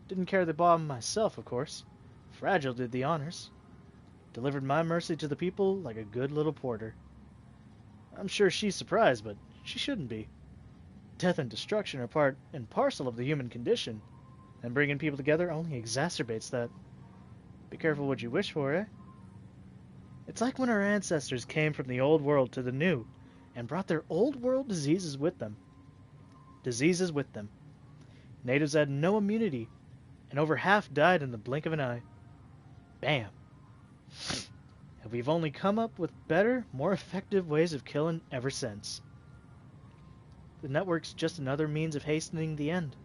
Didn't carry the bomb myself, of course. Fragile did the honors. Delivered my mercy to the people like a good little porter. I'm sure she's surprised, but she shouldn't be. Death and destruction are part and parcel of the human condition, and bringing people together only exacerbates that. Be careful what you wish for, eh? It's like when our ancestors came from the old world to the new, and brought their old world diseases with them. Natives had no immunity, and over half died in the blink of an eye. Bam! And we've only come up with better, more effective ways of killing ever since. The network's just another means of hastening the end.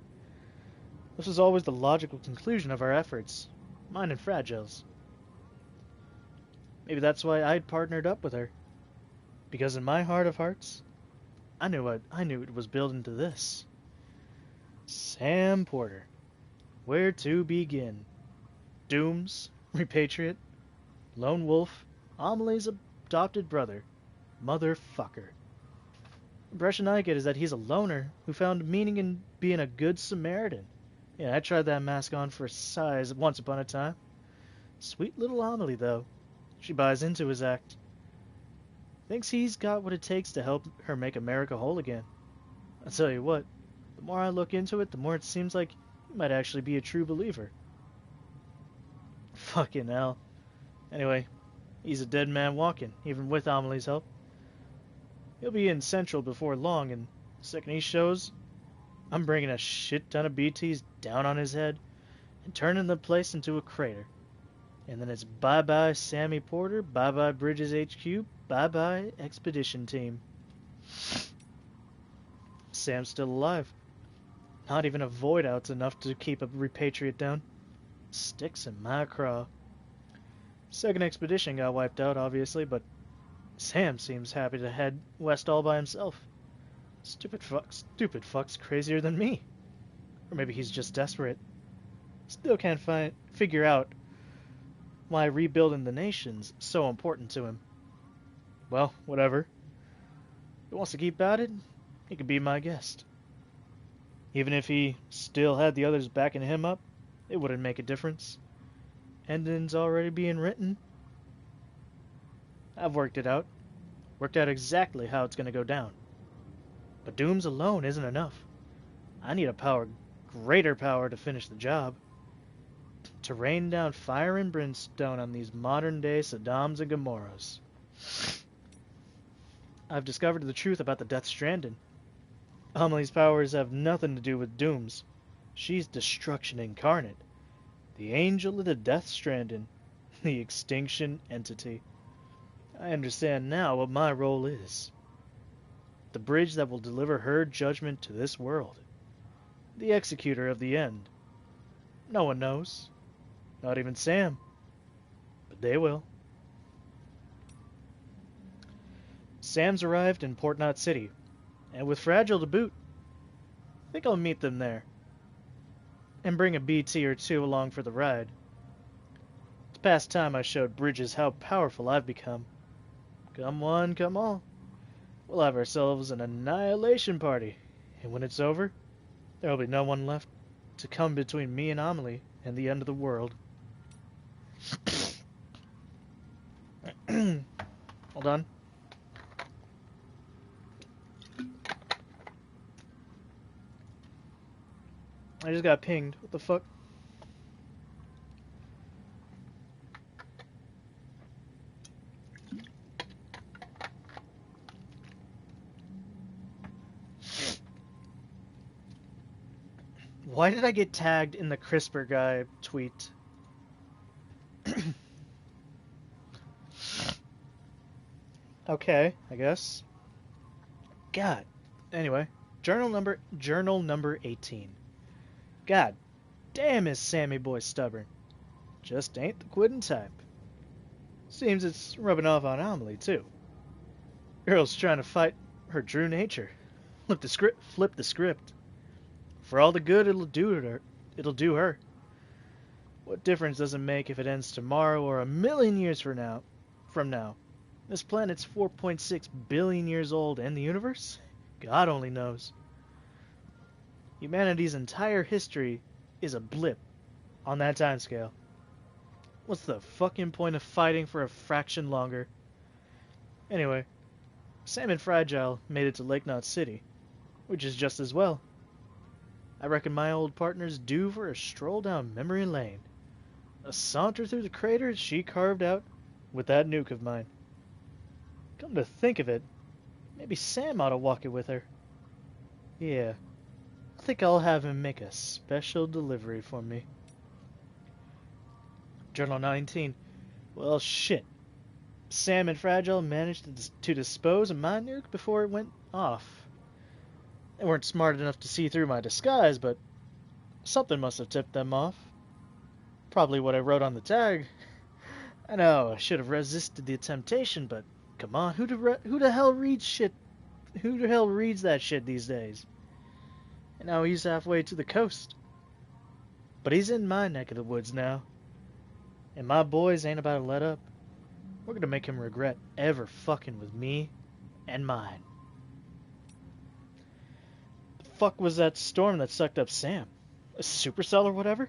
This was always the logical conclusion of our efforts, mine and Fragile's. Maybe that's why I'd partnered up with her. Because in my heart of hearts, I knew it was building to this. Sam Porter. Where to begin? Dooms, Repatriate, Lone Wolf, Amelie's adopted brother, motherfucker. The impression I get is that he's a loner who found meaning in being a good Samaritan. Yeah, I tried that mask on for size once upon a time. Sweet little Amelie, though. She buys into his act. Thinks he's got what it takes to help her make America whole again. I'll tell you what, the more I look into it, the more it seems like he might actually be a true believer. Fucking hell. Anyway, he's a dead man walking, even with Amelie's help. He'll be in Central before long, and the second he shows, I'm bringing a shit ton of BTs down on his head and turning the place into a crater. And then it's bye-bye Sammy Porter, bye-bye Bridges HQ, bye-bye Expedition Team. Sam's still alive. Not even a void out's enough to keep a Repatriate down. Sticks in my craw. Second expedition got wiped out, obviously, but Sam seems happy to head west all by himself. Stupid fuck's crazier than me. Or maybe he's just desperate. Still can't figure out why rebuilding the nation's so important to him. Well, whatever. If he wants to keep at it, he could be my guest. Even if he still had the others backing him up, it wouldn't make a difference. Ending's already being written. I've worked it out. Worked out exactly how it's going to go down. But dooms alone isn't enough. I need a greater power to finish the job. to rain down fire and brimstone on these modern-day Saddams and Gomorrahs. I've discovered the truth about the Death Stranding. Amelie's powers have nothing to do with Doom's. She's destruction incarnate. The angel of the Death Stranding. The extinction entity. I understand now what my role is. The bridge that will deliver her judgment to this world. The executor of the end. No one knows. Not even Sam. But they will. Sam's arrived in Port Knot City, and with Fragile to boot. Think I'll meet them there. And bring a BT or two along for the ride. It's past time I showed Bridges how powerful I've become. Come one, come all. We'll have ourselves an annihilation party, and when it's over, there'll be no one left to come between me and Amelie and the end of the world. Hold on. I just got pinged. What the fuck? Why did I get tagged in the CRISPR guy tweet? Okay, I guess. God. Anyway, journal number 18. God damn, is Sammy boy stubborn. Just ain't the quitting type. Seems it's rubbing off on Amelie, too. Girl's trying to fight her true nature. Flip the script. For all the good it'll do her. What difference does it make if it ends tomorrow or a million years from now? This planet's 4.6 billion years old, and the universe? God only knows. Humanity's entire history is a blip on that timescale. What's the fucking point of fighting for a fraction longer? Anyway, Sam and Fragile made it to Lake Knot City, which is just as well. I reckon my old partner's due for a stroll down memory lane. A saunter through the craters she carved out with that nuke of mine. Come to think of it, maybe Sam ought to walk it with her. Yeah, I think I'll have him make a special delivery for me. Journal 19. Well, shit. Sam and Fragile managed to dispose of my nuke before it went off. They weren't smart enough to see through my disguise, but something must have tipped them off. Probably what I wrote on the tag. I know, I should have resisted the temptation, but come on, who the hell reads shit? Who the hell reads that shit these days? And now he's halfway to the coast. But he's in my neck of the woods now. And my boys ain't about to let up. We're gonna make him regret ever fucking with me and mine. The fuck was that storm that sucked up Sam? A supercell or whatever?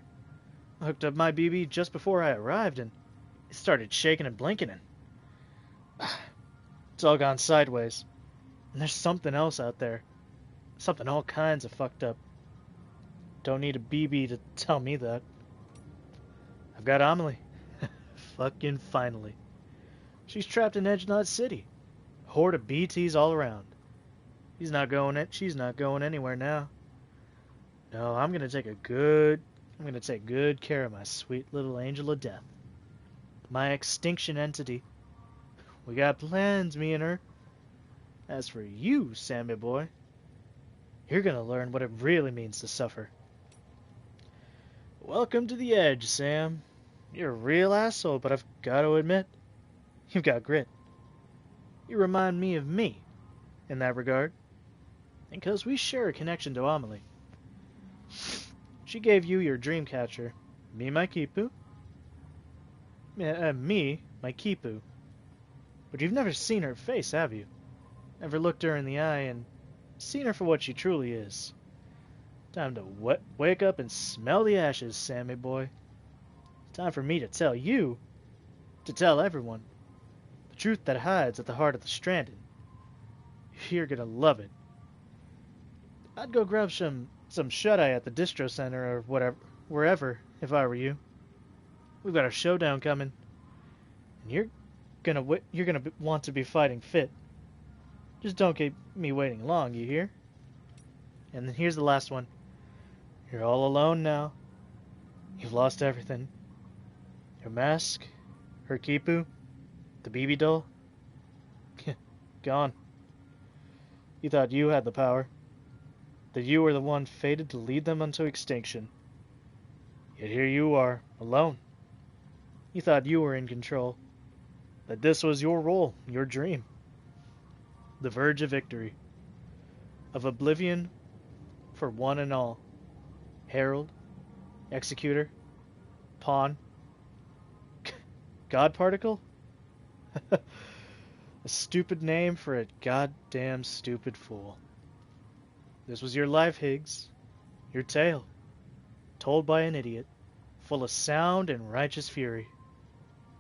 I hooked up my BB just before I arrived and it started shaking and blinking and it's all gone sideways. And there's something else out there. Something all kinds of fucked up. Don't need a BB to tell me that. I've got Amelie. Fucking finally. She's trapped in Edge Knot City. A horde of BTs all around. She's not going anywhere now. No, I'm gonna take good care of my sweet little angel of death. My extinction entity. We got plans, me and her. As for you, Sammy boy, you're gonna learn what it really means to suffer. Welcome to the Edge, Sam. You're a real asshole, but I've got to admit, you've got grit. You remind me of me, in that regard. And 'cause we share a connection to Amelie. She gave you your dream catcher. Me, my Kipu. Me, my Kipu. But you've never seen her face, have you? Never looked her in the eye and seen her for what she truly is. Time to wake up and smell the ashes, Sammy boy. Time for me to tell you, to tell everyone, the truth that hides at the heart of the Stranding. You're gonna love it. I'd go grab some shut-eye at the distro center or wherever, if I were you. We've got a showdown coming. And you're gonna want to be fighting fit. Just don't keep me waiting long, you hear? And then here's the last one. You're all alone now. You've lost everything. Your mask, her kipu, the BB doll. Gone. You thought you had the power. That you were the one fated to lead them unto extinction. Yet here you are, alone. You thought you were in control. That this was your role, your dream. The verge of victory. Of oblivion for one and all. Herald, executor, pawn, God particle? A stupid name for a goddamn stupid fool. This was your life, Higgs. Your tale. Told by an idiot. Full of sound and righteous fury.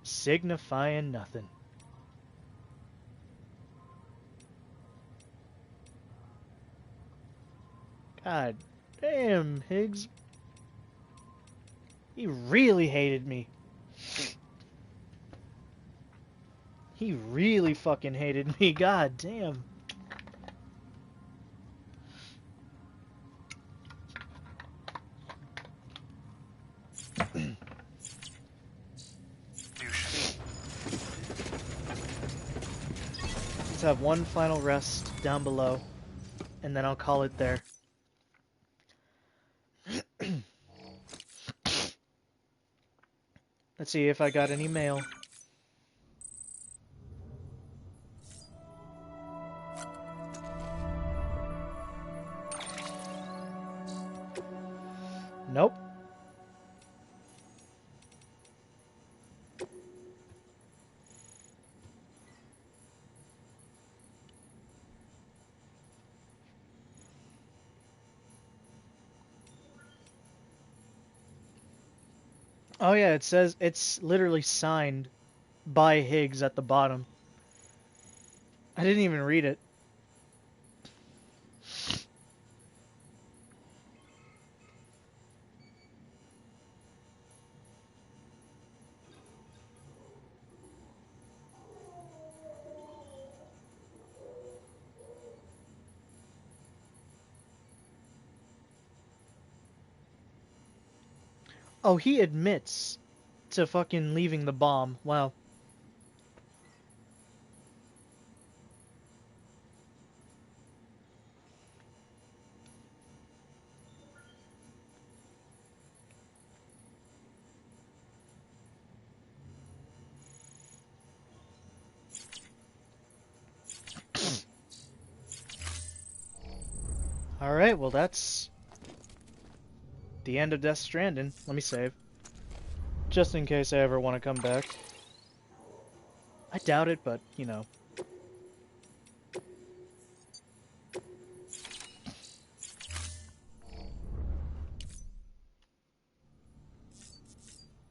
Signifying nothing. God damn, Higgs. He really hated me. He really fucking hated me. God damn. Let's have one final rest down below, and then I'll call it there. Let's see if I got any mail. Nope. Oh yeah, it says it's literally signed by Higgs at the bottom. I didn't even read it. Oh, he admits to fucking leaving the bomb. Wow. Alright, well that's the end of Death Stranding. Let me save. Just in case I ever want to come back. I doubt it, but, you know.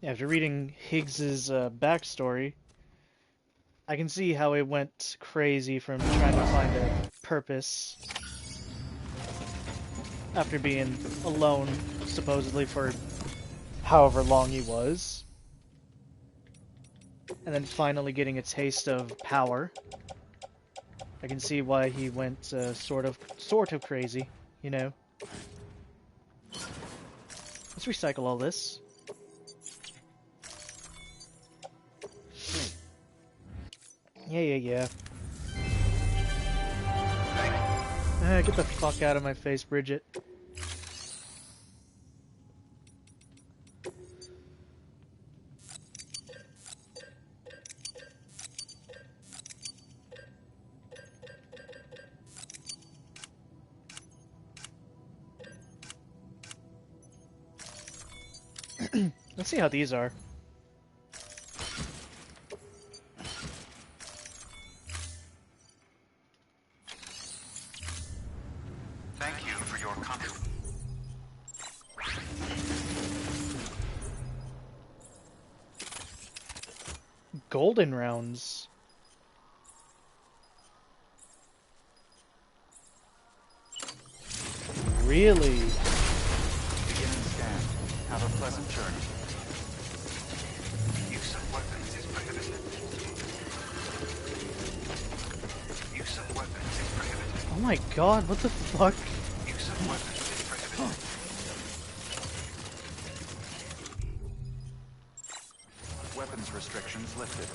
After reading Higgs's backstory, I can see how it went crazy from trying to find a purpose after being alone, supposedly, for however long he was. And then finally getting a taste of power. I can see why he went sort of crazy, you know. Let's recycle all this. Yeah. Get the fuck out of my face, Bridget. Let's see how these are. Thank you for your contribution. Golden rounds. Really? Beginning scan. Have a pleasant journey. Oh my god, what the fuck? Use of weapons is prohibited. Weapons restrictions lifted.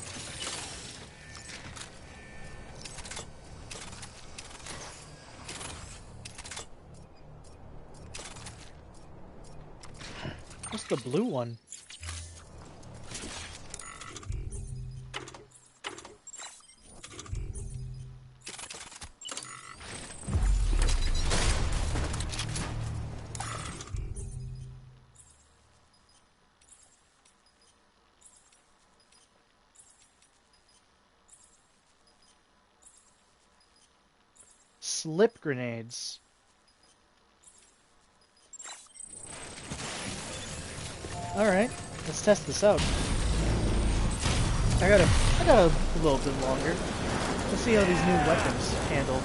What's the blue one? Slip grenades. Alright, let's test this out. I got a little bit longer. Let's see how these new weapons handle.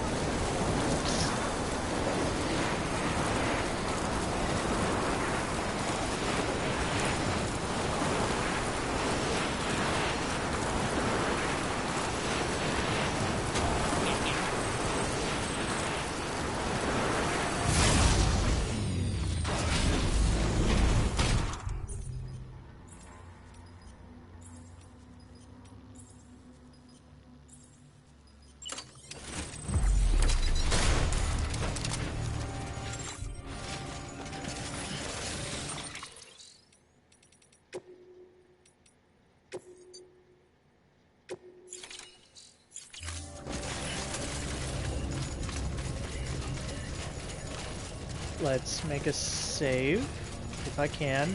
Let's make a save, if I can.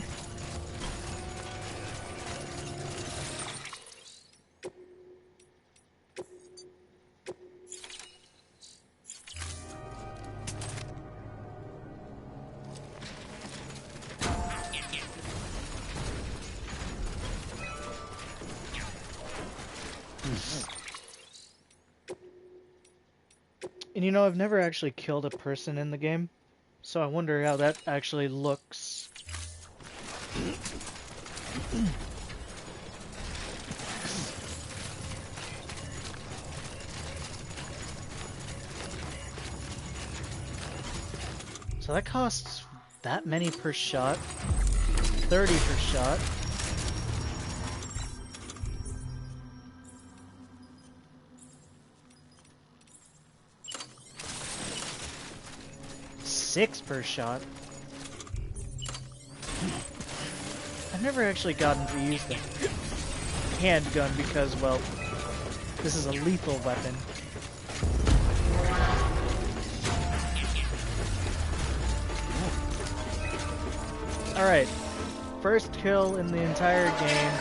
And you know, I've never actually killed a person in the game, so I wonder how that actually looks. So that costs that many per shot. 30 per shot. $6 per shot. I've never actually gotten to use the handgun because, well, this is a lethal weapon. Alright, first kill in the entire game.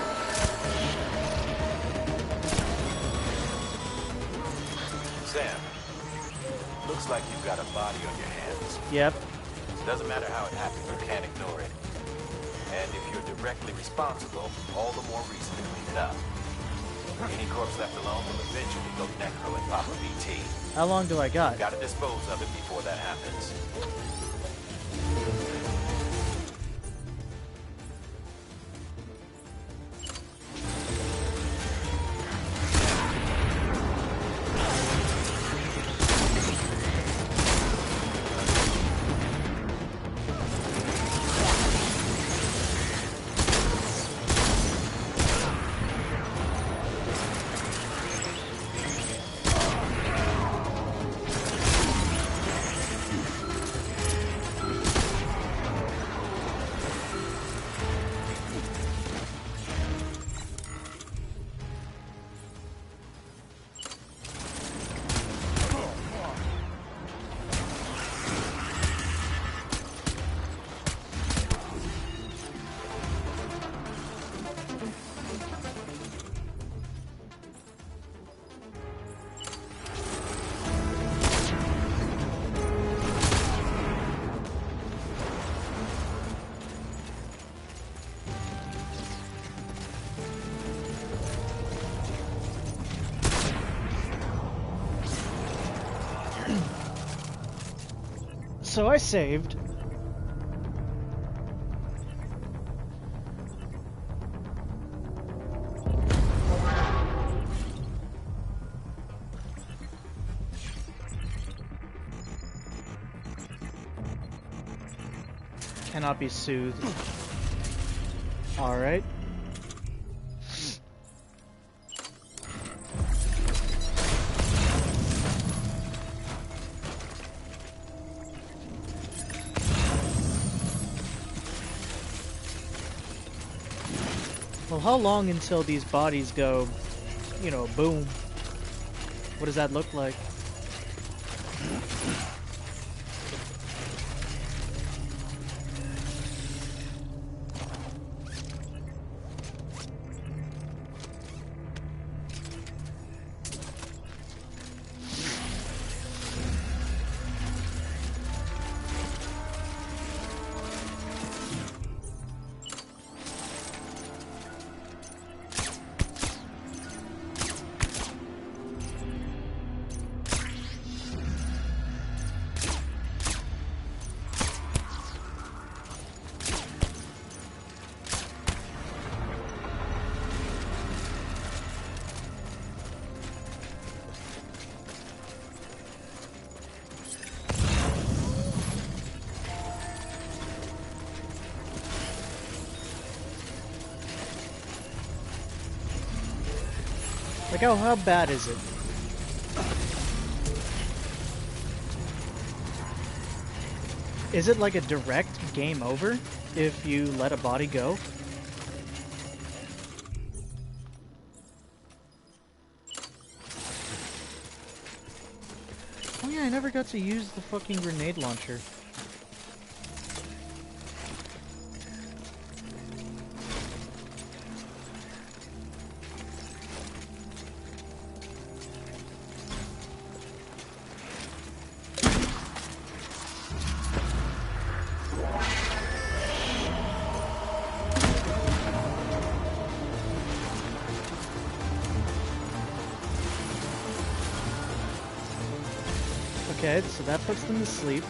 Sam, looks like you've got a body on your hands. Yep. Doesn't matter how it happened, you can't ignore it. And if you're directly responsible, all the more reason to clean it up. Any corpse left alone will eventually go necro and pop a BT. How long do I got? Gotta dispose of it before that happens. So I saved. Cannot be soothed. Alright. Well, how long until these bodies go, you know, boom? What does that look like? Like, how bad is it? Is it like a direct game over if you let a body go? Oh yeah, I never got to use the fucking grenade launcher. Okay, so that puts them to sleep.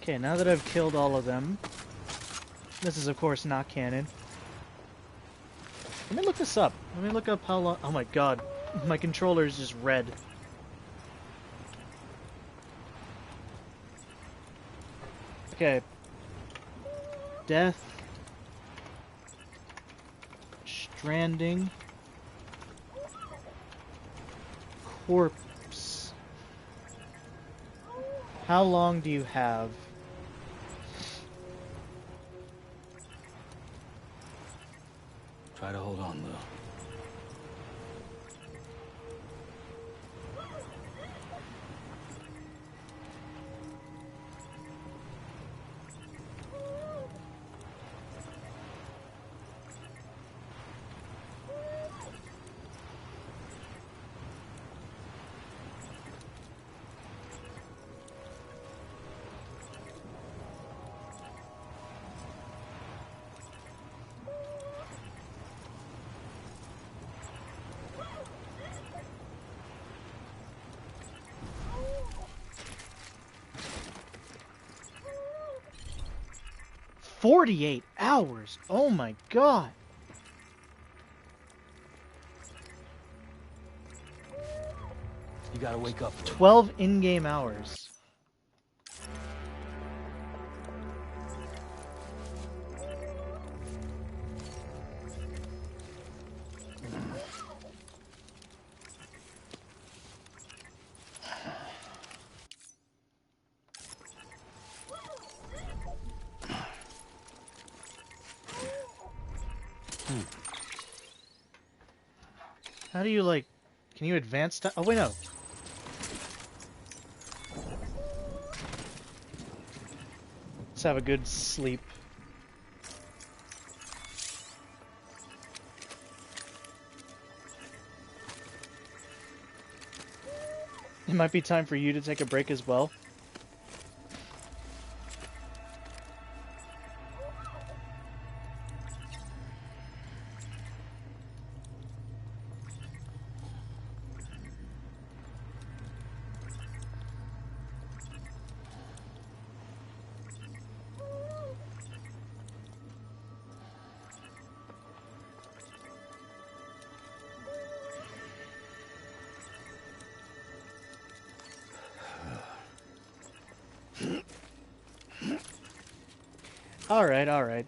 Okay, now that I've killed all of them, this is of course not canon. Let me look this up. Let me look up how long. Oh my god, my controller is just red. Okay. Death. Stranding. Corpse. How long do you have? Try to hold on, Lou. "48 hours! Oh my god! You gotta wake up. 12 in-game hours. How do you, like... Can you advance time? Oh, wait, no. Let's have a good sleep. It might be time for you to take a break as well. Alright, alright.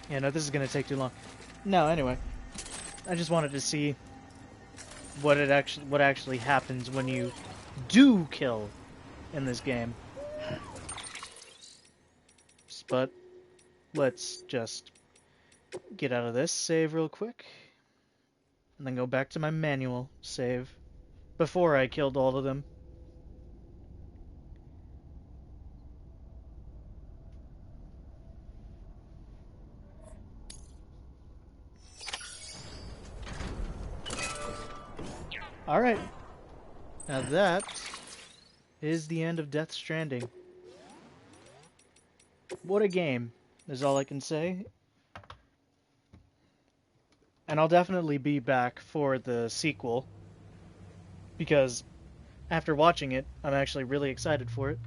Yeah, no, this is gonna take too long. No, anyway. I just wanted to see what actually happens when you do kill in this game. But let's just get out of this, save real quick, and then go back to my manual save before I killed all of them. Alright. Now that is the end of Death Stranding. What a game, is all I can say. And I'll definitely be back for the sequel, because after watching it, I'm actually really excited for it.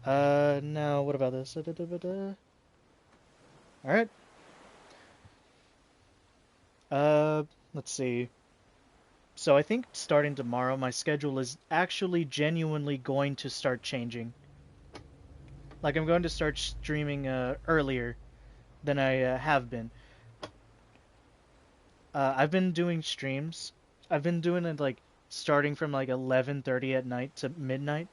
Now, what about this? Alright. Let's see. So I think starting tomorrow, my schedule is actually genuinely going to start changing. Like, I'm going to start streaming earlier than I have been. I've been doing streams. I've been doing it, like, starting from, like, 11:30 at night to midnight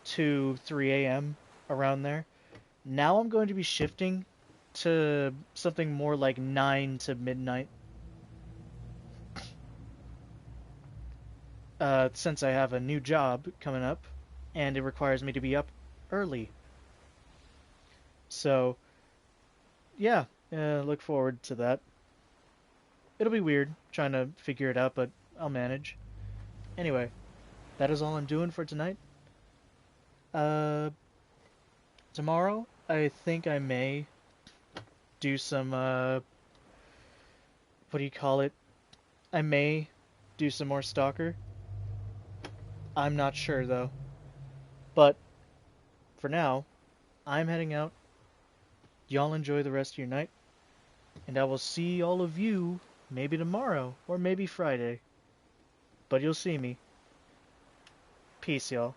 to 3 a.m., around there. Now I'm going to be shifting to something more like 9 to midnight. Since I have a new job coming up, and it requires me to be up early. So, yeah, look forward to that. It'll be weird trying to figure it out, but I'll manage. Anyway, that is all I'm doing for tonight. Tomorrow, I think I may do some, what do you call it? I may do some more Stalker. I'm not sure, though. But, for now, I'm heading out. Y'all enjoy the rest of your night. And I will see all of you maybe tomorrow, or maybe Friday. But you'll see me. Peace, y'all.